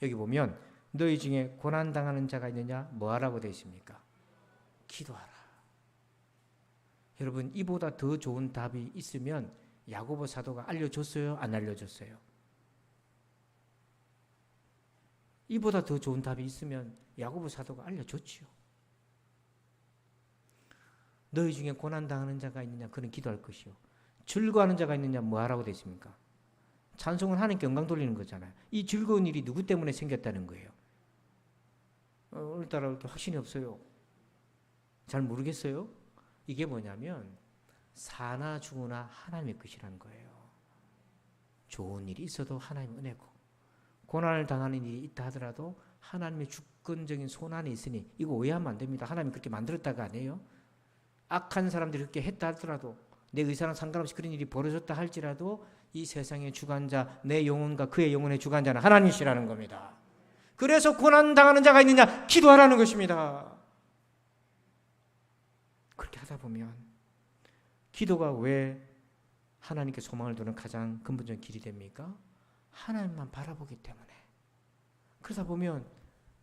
여기 보면 너희 중에 고난당하는 자가 있느냐? 뭐 하라고 되어 있습니까? 기도하라. 여러분 이보다 더 좋은 답이 있으면 야고보 사도가 알려줬어요? 안 알려줬어요? 이보다 더 좋은 답이 있으면 야고보 사도가 알려줬지요. 너희 중에 고난당하는 자가 있느냐? 그는 기도할 것이요 즐거워하는 자가 있느냐? 뭐 하라고 되어 있습니까? 찬송은 하나님께 영광 돌리는 거잖아요. 이 즐거운 일이 누구 때문에 생겼다는 거예요? 오늘따라 이렇게 확신이 없어요. 잘 모르겠어요. 이게 뭐냐면 사나 죽으나 하나님의 것이라는 거예요. 좋은 일이 있어도 하나님의 은혜고 고난을 당하는 일이 있다 하더라도 하나님의 주권적인 손안에 있으니 이거 오해하면 안 됩니다. 하나님이 그렇게 만들었다가 아니에요. 악한 사람들이 그렇게 했다 하더라도 내 의사랑 상관없이 그런 일이 벌어졌다 할지라도 이 세상의 주관자 내 영혼과 그의 영혼의 주관자는 하나님이시라는 겁니다. 그래서 고난 당하는 자가 있느냐? 기도하라는 것입니다. 그렇게 하다 보면 기도가 왜 하나님께 소망을 두는 가장 근본적인 길이 됩니까? 하나님만 바라보기 때문에. 그러다 보면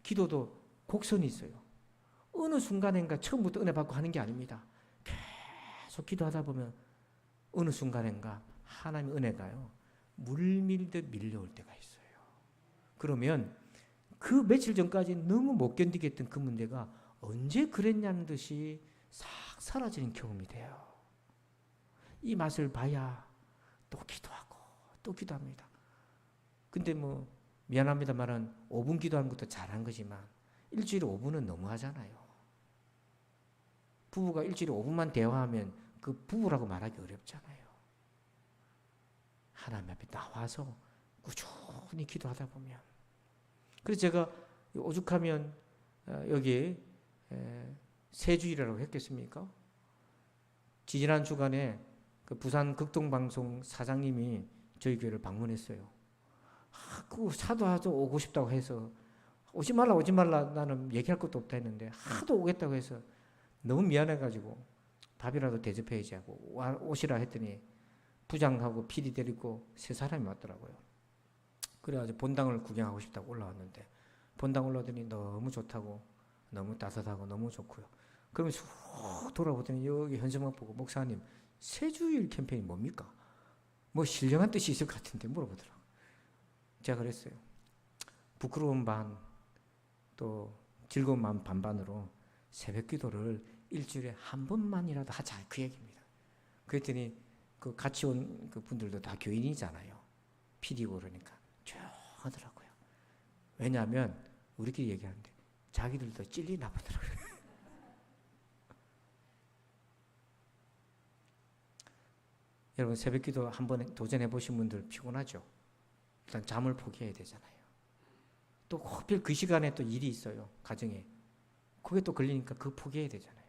기도도 곡선이 있어요. 어느 순간인가 처음부터 은혜 받고 하는 게 아닙니다. 계속 기도하다 보면 어느 순간인가 하나님의 은혜가요 물밀듯 밀려올 때가 있어요. 그러면 그 며칠 전까지 너무 못 견디겠던 그 문제가 언제 그랬냐는 듯이 싹 사라지는 경험이 돼요. 이 맛을 봐야 또 기도하고 또 기도합니다. 근데 뭐 미안합니다만은 5분 기도하는 것도 잘한 거지만 일주일에 5분은 너무하잖아요. 부부가 일주일에 5분만 대화하면 그 부부라고 말하기 어렵잖아요. 하나님 앞에 나와서 꾸준히 기도하다 보면. 그래서 제가 오죽하면 여기 세 주일이라고 했겠습니까? 지난 주간에 그 부산 극동방송 사장님이 저희 교회를 방문했어요. 그 사도하도 오고 싶다고 해서 오지 말라 나는 얘기할 것도 없다 했는데 하도 오겠다고 해서 너무 미안해가지고 밥이라도 대접해야지 하고 오시라 했더니 부장하고 PD 데리고 세 사람이 왔더라고요. 그래가지고 본당을 구경하고 싶다고 올라왔는데 본당 올라오더니 너무 좋다고 너무 따뜻하고 너무 좋고요. 그러면 쑥 돌아보더니 여기 현수막 보고 목사님 세 주일 캠페인이 뭡니까? 뭐 신령한 뜻이 있을 것 같은데 물어보더라고요. 제가 그랬어요. 부끄러운 반 또 즐거운 마음 반반으로 새벽 기도를 일주일에 한 번만이라도 하자 그 얘기입니다. 그랬더니 그 같이 온 그 분들도 다 교인이잖아요. PD고 그러니까 조용하더라고요. 왜냐하면 우리끼리 얘기하는데 자기들도 찔리나 보더라고요. 여러분 새벽 기도 한번 도전해 보신 분들 피곤하죠? 일단 잠을 포기해야 되잖아요. 또 하필 그 시간에 또 일이 있어요. 가정에. 그게 또 걸리니까 그거 포기해야 되잖아요.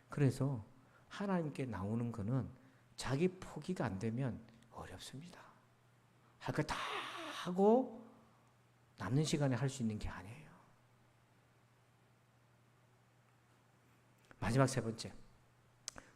그래서 하나님께 나오는 거는 자기 포기가 안 되면 어렵습니다. 할 거 다 하고 남는 시간에 할 수 있는 게 아니에요. 마지막 세 번째.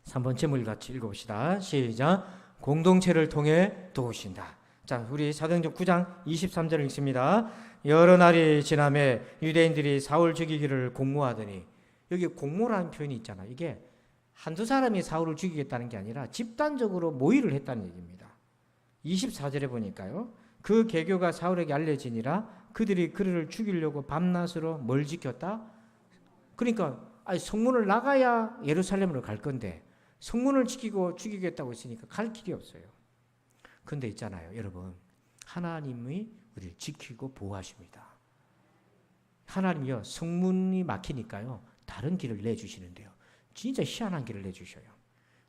3번째 물 같이 읽어봅시다. 시작. 공동체를 통해 도우신다. 자, 우리 사도행전 9장 23절을 읽습니다. 여러 날이 지나매 유대인들이 사울 죽이기를 공모하더니 여기 공모라는 표현이 있잖아요. 이게 한두 사람이 사울을 죽이겠다는 게 아니라 집단적으로 모의를 했다는 얘기입니다. 24절에 보니까요. 그 계교가 사울에게 알려지니라 그들이 그를 죽이려고 밤낮으로 뭘 지켰다? 그러니까 성문을 나가야 예루살렘으로 갈 건데 성문을 지키고 죽이겠다고 했으니까 갈 길이 없어요. 근데 있잖아요, 여러분. 하나님이 우리를 지키고 보호하십니다. 하나님이요, 성문이 막히니까요, 다른 길을 내주시는데요. 진짜 희한한 길을 내주셔요.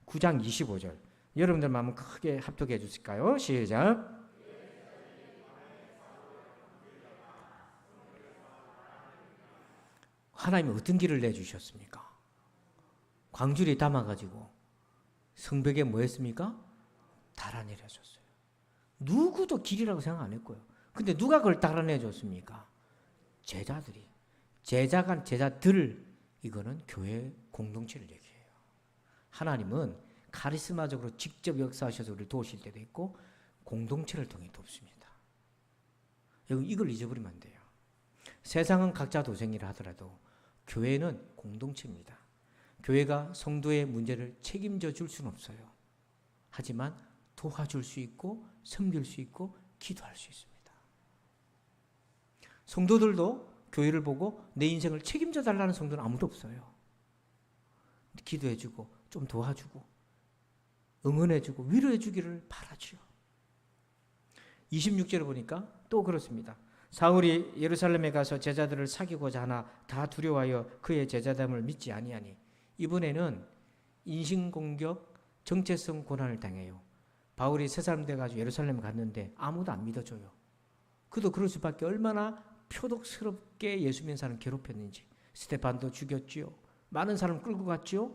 9장 25절. 여러분들 마음 크게 합독해 주실까요? 시작. 하나님이 어떤 길을 내주셨습니까? 광주리 담아가지고 성벽에 뭐 했습니까? 달아내려줬어요. 누구도 길이라고 생각 안 했고요. 근데 누가 그걸 달아내줬습니까? 제자들이. 제자들, 이거는 교회 공동체를 얘기해요. 하나님은 카리스마적으로 직접 역사하셔서 우리를 도우실 때도 있고 공동체를 통해 돕습니다. 이걸 잊어버리면 안 돼요. 세상은 각자 도생이라 하더라도 교회는 공동체입니다. 교회가 성도의 문제를 책임져 줄 수는 없어요. 하지만 도와줄 수 있고 섬길 수 있고 기도할 수 있습니다. 성도들도 교회를 보고 내 인생을 책임져 달라는 성도는 아무도 없어요. 기도해주고 좀 도와주고 응원해주고 위로해주기를 바라죠. 26절에 보니까 또 그렇습니다. 사울이 예루살렘에 가서 제자들을 사귀고자 하나 다 두려워하여 그의 제자됨을 믿지 아니하니 이번에는 인신공격, 정체성 고난을 당해요. 바울이 세 사람 돼가지고 예루살렘 갔는데 아무도 안 믿어줘요. 그도 그럴 수밖에 얼마나 표독스럽게 예수 믿는 사람 괴롭혔는지. 스데반도 죽였지요. 많은 사람 끌고 갔지요.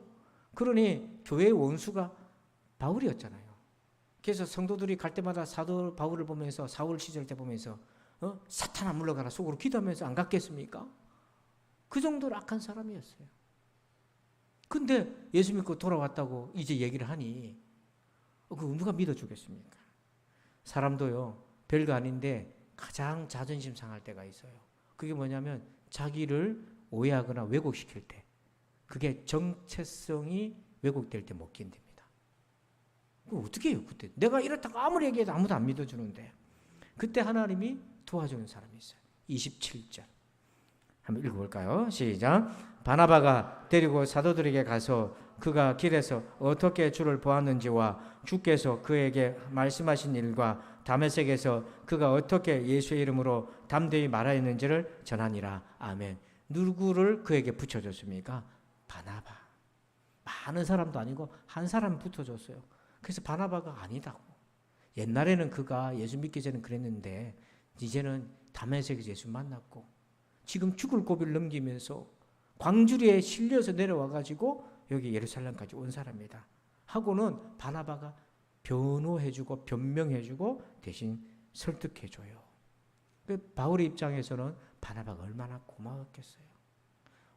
그러니 교회의 원수가 바울이었잖아요. 그래서 성도들이 갈 때마다 사도 바울을 보면서 사울 시절 때 보면서 사탄아 물러가라 속으로 기도하면서 안 갔겠습니까? 그 정도로 악한 사람이었어요. 근데 예수 믿고 돌아왔다고 이제 얘기를 하니 그 누가 믿어주겠습니까? 사람도요 별거 아닌데 가장 자존심 상할 때가 있어요. 그게 뭐냐면 자기를 오해하거나 왜곡시킬 때, 그게 정체성이 왜곡될 때 못 견딥니다. 어떻게 해요 그때? 내가 이렇다고 아무리 얘기해도 아무도 안 믿어주는데. 그때 하나님이 도와주는 사람이 있어요. 27절 한번 읽어볼까요? 시작. 바나바가 데리고 사도들에게 가서 그가 길에서 어떻게 주를 보았는지와 주께서 그에게 말씀하신 일과 다메섹에서 그가 어떻게 예수의 이름으로 담대히 말하였는지를 전하니라. 아멘. 누구를 그에게 붙여줬습니까? 바나바. 많은 사람도 아니고 한 사람 붙어줬어요. 그래서 바나바가 아니다고. 옛날에는 그가 예수 믿기 전에는 그랬는데 이제는 다메섹에서 예수 만났고 지금 죽을 고비를 넘기면서 광주리에 실려서 내려와가지고 여기 예루살렘까지 온 사람이다 하고는 바나바가 변호해주고 변명해주고 대신 설득해줘요. 바울의 입장에서는 바나바가 얼마나 고마웠겠어요.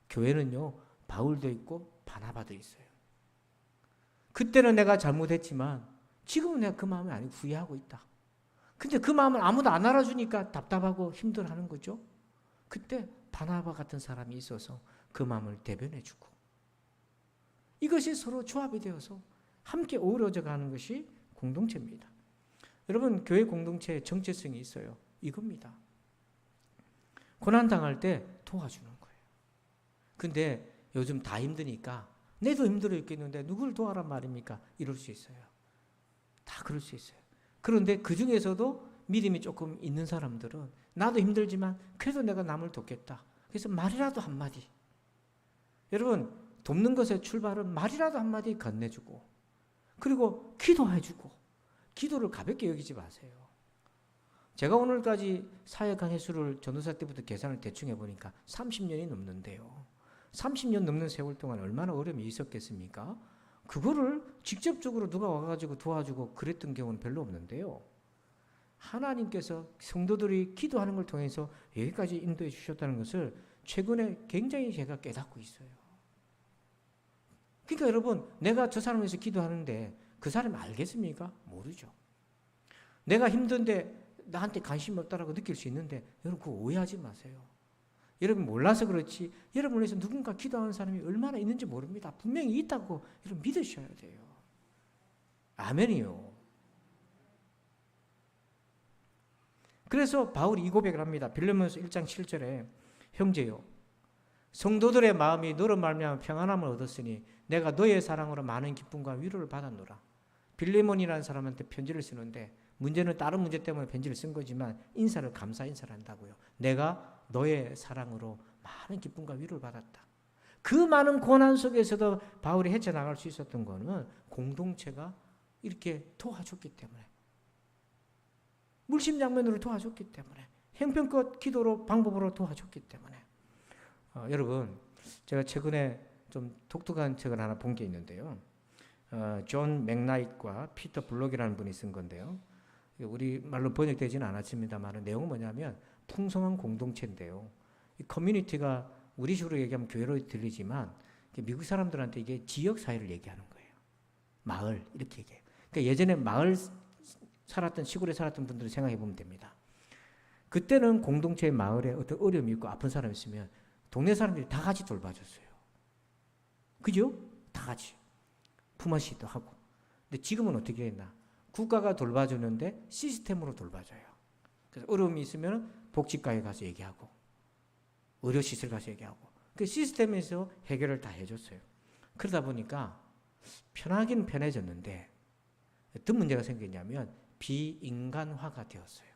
교회는요 바울도 있고 바나바도 있어요. 그때는 내가 잘못했지만 지금은 내가 그 마음이 아니고 후회하고 있다. 근데 그 마음을 아무도 안 알아주니까 답답하고 힘들어하는 거죠. 그때 바나바 같은 사람이 있어서 그 마음을 대변해주고 이것이 서로 조합이 되어서 함께 어우러져 가는 것이 공동체입니다. 여러분 교회 공동체의 정체성이 있어요. 이겁니다. 고난당할 때 도와주는 거예요. 근데 요즘 다 힘드니까 내도 힘들어 있겠는데 누굴 도와란 말입니까? 이럴 수 있어요. 다 그럴 수 있어요. 그런데 그 중에서도 믿음이 조금 있는 사람들은 나도 힘들지만 그래도 내가 남을 돕겠다. 그래서 말이라도 한마디. 여러분 돕는 것의 출발은 말이라도 한마디 건네주고 그리고 기도해주고 기도를 가볍게 여기지 마세요. 제가 오늘까지 사역한 횟수를 전도사 때부터 계산을 대충 해보니까 30년이 넘는데요. 30년 넘는 세월 동안 얼마나 어려움이 있었겠습니까? 그거를 직접적으로 누가 와가지고 도와주고 그랬던 경우는 별로 없는데요. 하나님께서 성도들이 기도하는 걸 통해서 여기까지 인도해 주셨다는 것을 최근에 굉장히 제가 깨닫고 있어요. 그러니까 여러분 내가 저 사람을 위해서 기도하는데 그 사람이 알겠습니까? 모르죠. 내가 힘든데 나한테 관심이 없다라고 느낄 수 있는데 여러분 그거 오해하지 마세요. 여러분 몰라서 그렇지 여러분을 위해서 누군가 기도하는 사람이 얼마나 있는지 모릅니다. 분명히 있다고 여러분 믿으셔야 돼요. 아멘이요. 그래서 바울이 이 고백을 합니다. 빌레몬서 1장 7절에 형제요 성도들의 마음이 너로 말미암아 평안함을 얻었으니 내가 너의 사랑으로 많은 기쁨과 위로를 받았노라. 빌레몬이라는 사람한테 편지를 쓰는데 문제는 다른 문제 때문에 편지를 쓴 거지만 인사를 감사 인사를 한다고요. 내가 너의 사랑으로 많은 기쁨과 위로를 받았다. 그 많은 고난 속에서도 바울이 헤쳐나갈 수 있었던 거는 공동체가 이렇게 도와줬기 때문에 물심양면으로 도와줬기 때문에 형편껏 기도로 방법으로 도와줬기 때문에 여러분 제가 최근에 좀 독특한 책을 하나 본 게 있는데요. 존 맥나잇과 피터 블록이라는 분이 쓴 건데요. 우리 말로 번역되지는 않았습니다만 내용은 뭐냐면 풍성한 공동체인데요. 이 커뮤니티가 우리식으로 얘기하면 교회로 들리지만 미국 사람들한테 이게 지역 사회를 얘기하는 거예요. 마을 이렇게 얘기해요. 그러니까 예전에 마을 살았던 시골에 살았던 분들을 생각해 보면 됩니다. 그때는 공동체의 마을에 어떤 어려움이 있고 아픈 사람이 있으면 동네 사람들이 다 같이 돌봐줬어요. 그죠? 다 같이 품앗이도 하고. 근데 지금은 어떻게 했나? 국가가 돌봐주는데 시스템으로 돌봐줘요. 그래서 어려움이 있으면 복지과에 가서 얘기하고 의료시설 가서 얘기하고 그 시스템에서 해결을 다 해줬어요. 그러다 보니까 편하긴 편해졌는데 어떤 문제가 생겼냐면 비인간화가 되었어요.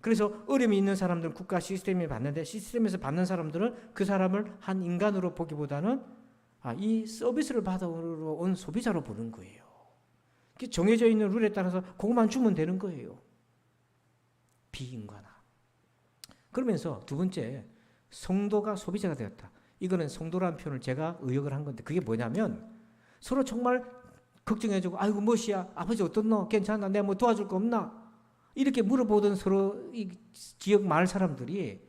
그래서 어려움이 있는 사람들은 국가 시스템이 받는데 시스템에서 받는 사람들은 그 사람을 한 인간으로 보기보다는 이 서비스를 받아오러 온 소비자로 보는 거예요. 정해져 있는 룰에 따라서 그것만 주면 되는 거예요. 비인간화. 그러면서 두 번째, 성도가 소비자가 되었다. 이거는 성도라는 표현을 제가 의역을 한 건데 그게 뭐냐면 서로 정말 걱정해주고 아이고 뭐시야 아버지 어떻노 괜찮나 내가 뭐 도와줄 거 없나 이렇게 물어보던 서로 이 지역 마을 사람들이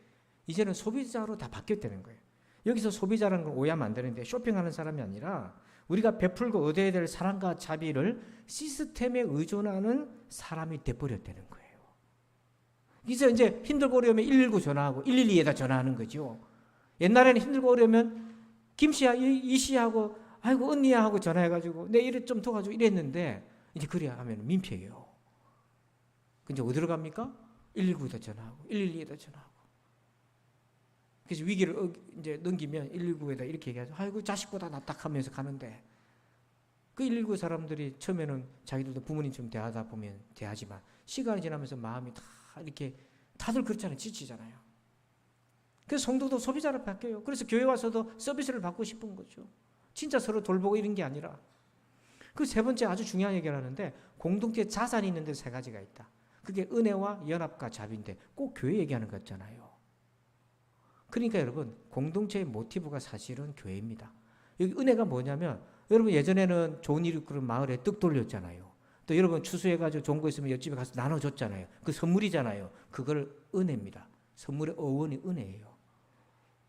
이제는 소비자로 다 바뀌었다는 거예요. 여기서 소비자라는 걸 오해하면 안 되는데 쇼핑하는 사람이 아니라 우리가 베풀고 얻어야 될 사랑과 자비를 시스템에 의존하는 사람이 돼버렸다는 거예요. 그래서 이제 힘들고 어려우면 119 전화하고 112에다 전화하는 거죠. 옛날에는 힘들고 어려우면 김씨야 이씨하고 아이고 언니야 하고 전화해가지고 내 일을 좀 도와줘 이랬는데 이제 그래야 하면 민폐예요. 근데 어디로 갑니까? 119에다 전화하고 112에다 전화하고. 그래서 위기를 이제 넘기면 119에다 이렇게 얘기하죠. 아이고 자식보다 낫다 하면서 가는데 그 119 사람들이 처음에는 자기들도 부모님처럼 대하다 보면 대하지만 시간이 지나면서 마음이 다 이렇게 다들 그렇잖아요. 지치잖아요. 그래서 성도도 소비자로 바뀌어요. 그래서 교회 와서도 서비스를 받고 싶은 거죠. 진짜 서로 돌보고 이런 게 아니라. 그 세 번째 아주 중요한 얘기를 하는데 공동체 자산이 있는데 세 가지가 있다. 그게 은혜와 연합과 자비인데 꼭 교회 얘기하는 거 같잖아요. 그러니까 여러분 공동체의 모티브가 사실은 교회입니다. 여기 은혜가 뭐냐면 여러분 예전에는 좋은 일 있고 마을에 떡 돌렸잖아요. 또 여러분 추수해가지고 좋은 거 있으면 옆집에 가서 나눠줬잖아요. 그 선물이잖아요. 그걸 은혜입니다. 선물의 어원이 은혜예요.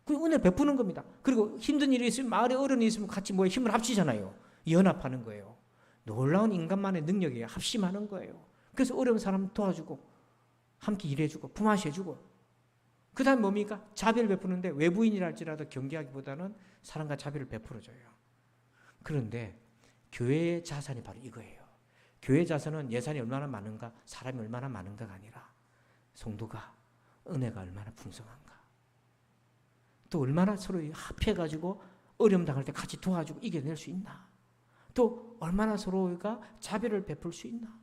그 은혜 베푸는 겁니다. 그리고 힘든 일이 있으면 마을에 어른이 있으면 같이 뭐 힘을 합치잖아요. 연합하는 거예요. 놀라운 인간만의 능력이에요. 합심하는 거예요. 그래서 어려운 사람 도와주고 함께 일해주고 품앗이해주고 그 다음 뭡니까? 자비를 베푸는데 외부인이랄지라도 경계하기보다는 사랑과 자비를 베풀어줘요. 그런데 교회의 자산이 바로 이거예요. 교회 자산은 예산이 얼마나 많은가 사람이 얼마나 많은가가 아니라 성도가 은혜가 얼마나 풍성한가 또 얼마나 서로 합해가지고 어려움 당할 때 같이 도와주고 이겨낼 수 있나 또 얼마나 서로가 자비를 베풀 수 있나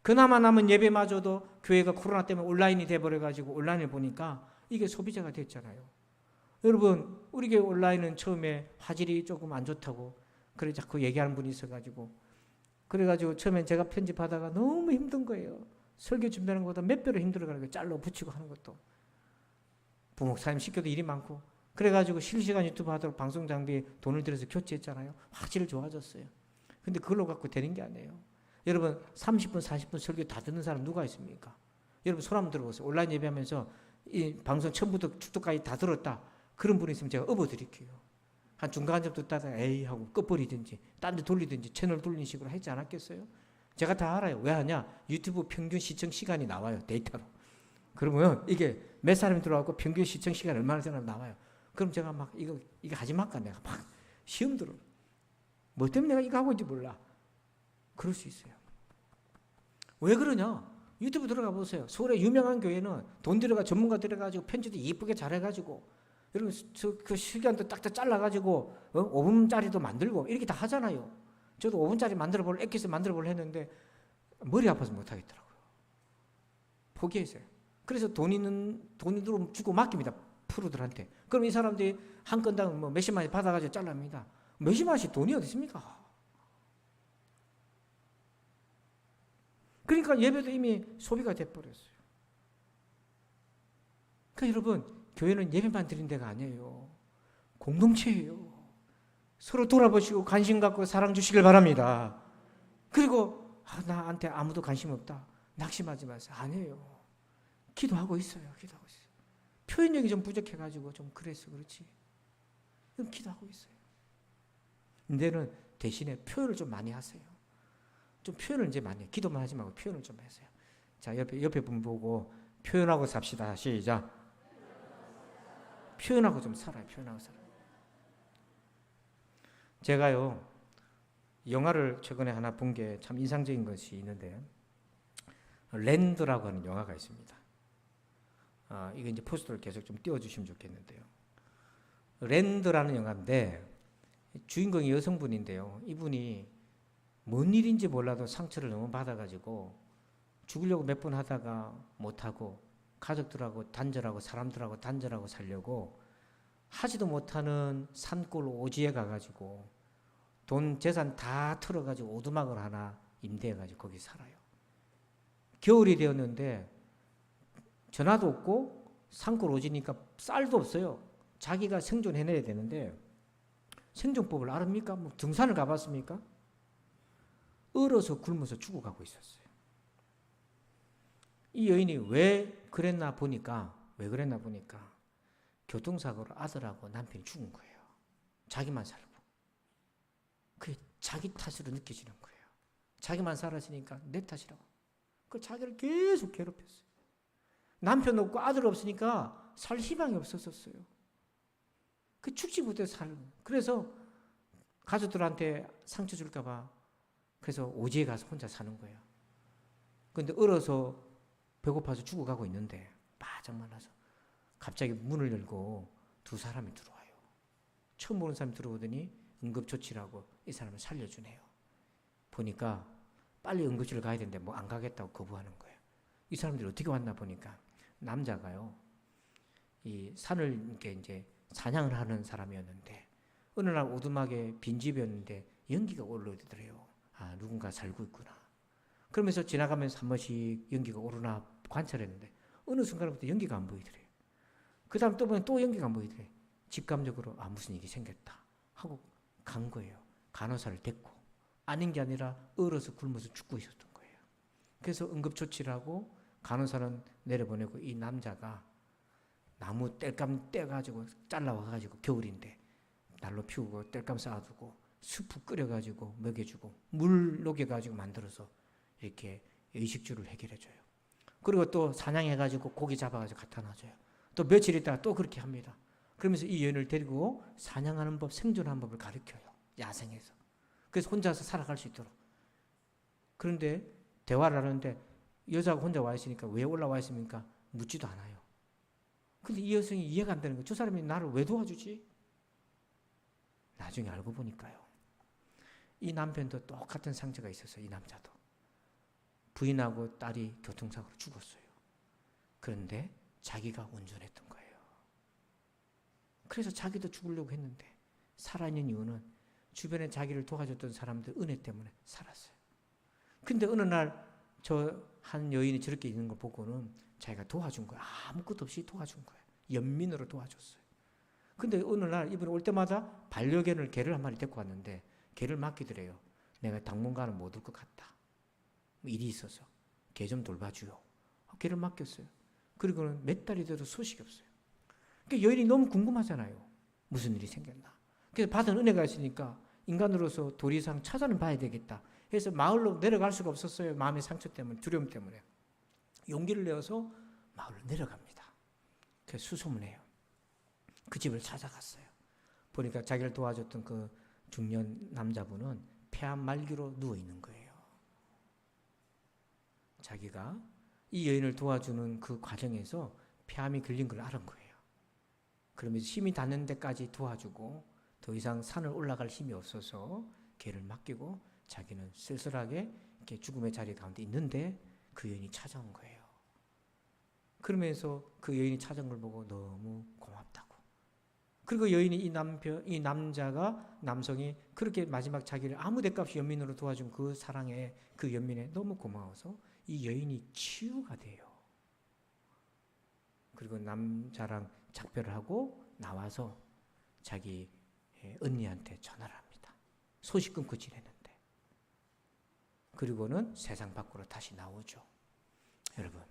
그나마 남은 예배마저도 교회가 코로나 때문에 온라인이 돼버려가지고 온라인을 보니까 이게 소비자가 됐잖아요. 여러분 우리 교회 온라인은 처음에 화질이 조금 안 좋다고 그래 자꾸 얘기하는 분이 있어가지고 그래가지고 처음엔 제가 편집하다가 너무 힘든 거예요. 설교 준비하는 것보다 몇 배로 힘들어가는 거예요. 잘라 붙이고 하는 것도. 부목사님 시켜도 일이 많고 그래가지고 실시간 유튜브 하도록 방송 장비 돈을 들여서 교체했잖아요. 확실히 좋아졌어요. 근데 그걸로 갖고 되는 게 아니에요. 여러분 30분 40분 설교 다 듣는 사람 누가 있습니까? 여러분 손 한번 들어보세요. 온라인 예배하면서 이 방송 처음부터 축도까지 다 들었다. 그런 분이 있으면 제가 업어드릴게요. 한 중간 좀 듣다가 에이 하고 꺼버리든지 딴 데 돌리든지 채널 돌리는 식으로 하지 않았겠어요? 제가 다 알아요. 왜 하냐? 유튜브 평균 시청 시간이 나와요. 데이터로. 그러면 이게 몇 사람이 들어가고 평균 시청 시간 얼마나 되나 나와요. 그럼 제가 막 이거 하지 말까 내가 막 시험 들어. 뭐 때문에 내가 이거 하고 있는지 몰라. 그럴 수 있어요. 왜 그러냐? 유튜브 들어가 보세요. 서울의 유명한 교회는 돈 들어가 전문가 들어가지고 편집도 이쁘게 잘해가지고 여러분 그 시간도 딱딱 잘라가지고 5분짜리도 만들고 이렇게 다 하잖아요. 저도 5분짜리 만들어 볼 액기스 만들어 볼 했는데 머리 아파서 못 하겠더라고요. 포기했어요. 그래서 돈으로 주고 맡깁니다. 프로들한테. 그럼 이 사람들이 한 건당 뭐 몇십만씩 받아가지고 잘랍니다. 몇십만씩 돈이 어디 있습니까? 그러니까 예배도 이미 소비가 돼버렸어요. 그러니까 여러분 교회는 예배만 드린 데가 아니에요. 공동체예요. 서로 돌아보시고 관심 갖고 사랑 주시길 바랍니다. 그리고 나한테 아무도 관심 없다. 낙심하지 마세요. 아니에요. 기도하고 있어요. 기도하고 있어요. 표현력이 좀 부족해가지고 좀 그래서 그렇지. 그럼 기도하고 있어요. 근데는 대신에 표현을 좀 많이 하세요. 좀 표현을 이제 많이 해요. 기도만 하지 말고 표현을 좀 하세요. 자, 옆에 분 보고 표현하고 삽시다. 시작. 표현하고 좀 살아요. 표현하고 살아요. 제가요 영화를 최근에 하나 본 게 참 인상적인 것이 있는데 랜드라고 하는 영화가 있습니다. 이거 이제 포스터를 계속 좀 띄워주시면 좋겠는데요. 랜드라는 영화인데 주인공이 여성분인데요. 이분이 뭔 일인지 몰라도 상처를 너무 받아가지고 죽으려고 몇 번 하다가 못하고 가족들하고 단절하고 사람들하고 단절하고 살려고 하지도 못하는 산골 오지에 가가지고 돈 재산 다 털어가지고 오두막을 하나 임대해가지고 거기 살아요. 겨울이 되었는데 전화도 없고 산골 오지니까 쌀도 없어요. 자기가 생존해내야 되는데 생존법을 알습니까? 뭐 등산을 가봤습니까? 얼어서 굶어서 죽어가고 있었어요. 이 여인이 왜 그랬나 보니까 교통사고로 아들하고 남편이 죽은 거예요. 자기만 살고. 그게 자기 탓으로 느껴지는 거예요. 자기만 살았으니까 내 탓이라고. 그 자기를 계속 괴롭혔어요. 남편 없고 아들 없으니까 살 희망이 없었어요. 그 죽지 못해 살고. 그래서 가족들한테 상처 줄까 봐 그래서 오지에 가서 혼자 사는 거예요. 근데 얼어서 배고파서 죽어가고 있는데 바짝 말라서 갑자기 문을 열고 두 사람이 들어와요. 처음 보는 사람이 들어오더니 응급조치라고 이 사람을 살려주네요. 보니까 빨리 응급실을 가야 되는데 뭐 안 가겠다고 거부하는 거예요. 이 사람들이 어떻게 왔나 보니까 남자가요. 이 산을 이렇게 이제 사냥을 하는 사람이었는데 어느 날 오두막에 빈집이었는데 연기가 올라오더래요. 아, 누군가 살고 있구나. 그러면서 지나가면서 한 번씩 연기가 오르나 관찰했는데 어느 순간부터 연기가 안 보이더래요. 그 다음 또 보면 또 연기가 안 보이더래요. 직감적으로 아, 무슨 일이 생겼다 하고 간 거예요. 간호사를 데리고. 아닌 게 아니라 얼어서 굶어서 죽고 있었던 거예요. 그래서 응급조치를 하고 간호사는 내려보내고 이 남자가 나무 땔감 떼가지고 잘라와가지고 겨울인데 난로 피우고 땔감 쌓아두고 수프 끓여가지고 먹여주고 물 녹여가지고 만들어서 이렇게 의식주를 해결해줘요. 그리고 또 사냥해가지고 고기 잡아가지고 갖다 놔줘요. 또 며칠 있다가 또 그렇게 합니다. 그러면서 이 여인을 데리고 사냥하는 법, 생존하는 법을 가르쳐요. 야생에서. 그래서 혼자서 살아갈 수 있도록. 그런데 대화를 하는데 여자가 혼자 와 있으니까 왜 올라와 있습니까? 묻지도 않아요. 근데 이 여성이 이해가 안 되는 거예요. 저 사람이 나를 왜 도와주지? 나중에 알고 보니까요. 이 남편도 똑같은 상처가 있었어요. 이 남자도. 부인하고 딸이 교통사고로 죽었어요. 그런데 자기가 운전했던 거예요. 그래서 자기도 죽으려고 했는데 살아있는 이유는 주변에 자기를 도와줬던 사람들 은혜 때문에 살았어요. 근데 어느 날 저 한 여인이 저렇게 있는 걸 보고는 자기가 도와준 거예요. 아무것도 없이 도와준 거예요. 연민으로 도와줬어요. 근데 어느 날 이분이 올 때마다 반려견을 개를 한 마리 데리고 왔는데 개를 맡기더래요. 내가 당분간은 못 올 것 같다. 일이 있어서 개 좀 돌봐주요. 개를 맡겼어요. 그리고는 몇 달이 돼도 소식이 없어요. 그러니까 여인이 너무 궁금하잖아요. 무슨 일이 생겼나. 그래서 받은 은혜가 있으니까 인간으로서 도리상 찾아는 봐야 되겠다. 그래서 마을로 내려갈 수가 없었어요. 마음의 상처 때문에, 두려움 때문에. 용기를 내어서 마을로 내려갑니다. 그래서 수소문해요. 그 집을 찾아갔어요. 보니까 자기를 도와줬던 그 중년 남자분은 폐암 말기로 누워 있는 거예요. 자기가 이 여인을 도와주는 그 과정에서 폐암이 걸린 걸 알은 거예요. 그러면서 힘이 닿는 데까지 도와주고 더 이상 산을 올라갈 힘이 없어서 개를 맡기고 자기는 쓸쓸하게 이렇게 죽음의 자리 가운데 있는데 그 여인이 찾아온 거예요. 그러면서 그 여인이 찾아온 걸 보고 너무 고맙다고. 그리고 여인이 이 남자가 남성이 그렇게 마지막 자기를 아무 대가 없이 연민으로 도와준 그 사랑에 그 연민에 너무 고마워서 이 여인이 치유가 돼요. 그리고 남자랑 작별을 하고 나와서 자기 언니한테 전화를 합니다. 소식 끊고 지내는데. 그리고는 세상 밖으로 다시 나오죠. 여러분,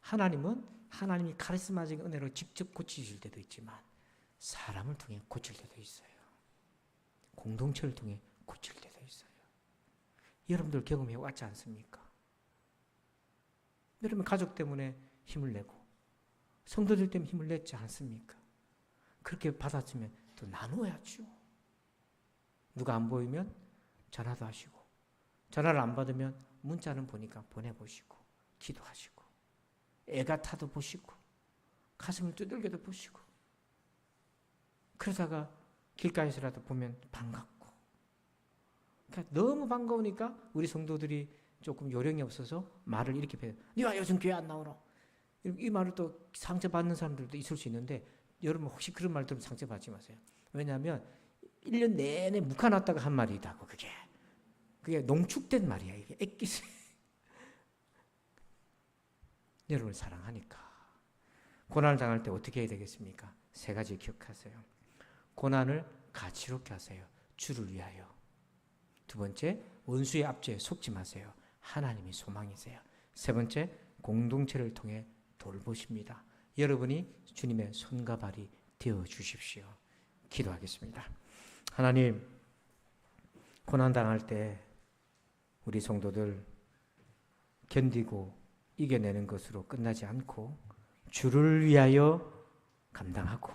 하나님은 하나님이 카리스마적인 은혜로 직접 고치실 때도 있지만 사람을 통해 고칠 때도 있어요. 공동체를 통해 고칠 때도 있어요. 여러분들 경험해 왔지 않습니까? 여러분 가족 때문에 힘을 내고 성도들 때문에 힘을 냈지 않습니까? 그렇게 받았으면 또 나누어야죠. 누가 안 보이면 전화도 하시고 전화를 안 받으면 문자는 보니까 보내보시고 기도하시고 애가 타도 보시고 가슴을 두들겨도 보시고 그러다가 길가에서라도 보면 반갑고 그러니까 너무 반가우니까 우리 성도들이 조금 요령이 없어서 말을 이렇게 해요. 네가 요즘 교회 안 나오노? 이 말을 또 상처받는 사람들도 있을 수 있는데 여러분 혹시 그런 말 들으면 상처받지 마세요. 왜냐하면 1년 내내 묵혀놨다가 한 말이다고 그게 농축된 말이야. 이게 액기스. 여러분을 사랑하니까. 고난을 당할 때 어떻게 해야 되겠습니까? 3가지 기억하세요. 고난을 가치롭게 하세요. 주를 위하여. 2번째, 원수의 압제에 속지 마세요. 하나님이 소망이세요. 3번째, 공동체를 통해 돌보십니다. 여러분이 주님의 손과 발이 되어 주십시오. 기도하겠습니다. 하나님, 고난 당할 때 우리 성도들 견디고 이겨내는 것으로 끝나지 않고 주를 위하여 감당하고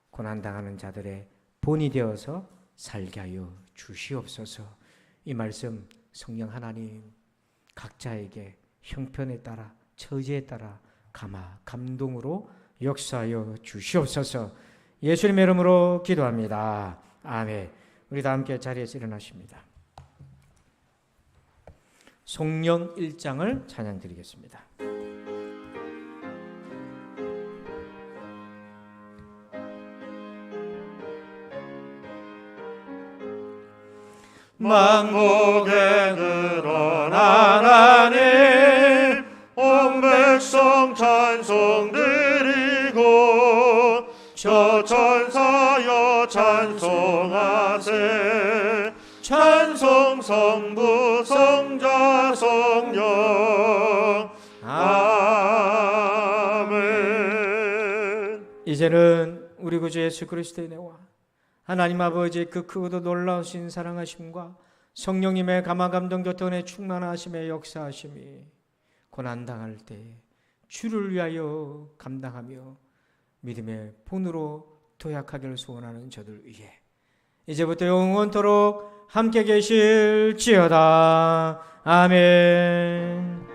고난 당하는 자들의 본이 되어서 살게 하여 주시옵소서. 이 말씀 성령 하나님 각자에게 형편에 따라 처지에 따라 감동으로 역사하여 주시옵소서. 예수님의 이름으로 기도합니다. 아멘. 우리 다 함께 자리에서 일어나십니다. 성령 1장을 찬양 드리겠습니다. 만국에 드러난 하나님 온 백성 찬송 드리고 저 천사여 찬송하세 찬송 성부 성자 성령 아멘. 이제는 우리 구주 예수 그리스도의 은혜와 하나님 아버지의 그 크고도 놀라우신 사랑하심과 성령님의 감화감동 교통의 충만하심의 역사하심이 고난당할 때 주를 위하여 감당하며 믿음의 본으로 도약하기를 소원하는 저들 위해 이제부터 영원토록 함께 계실지어다. 아멘.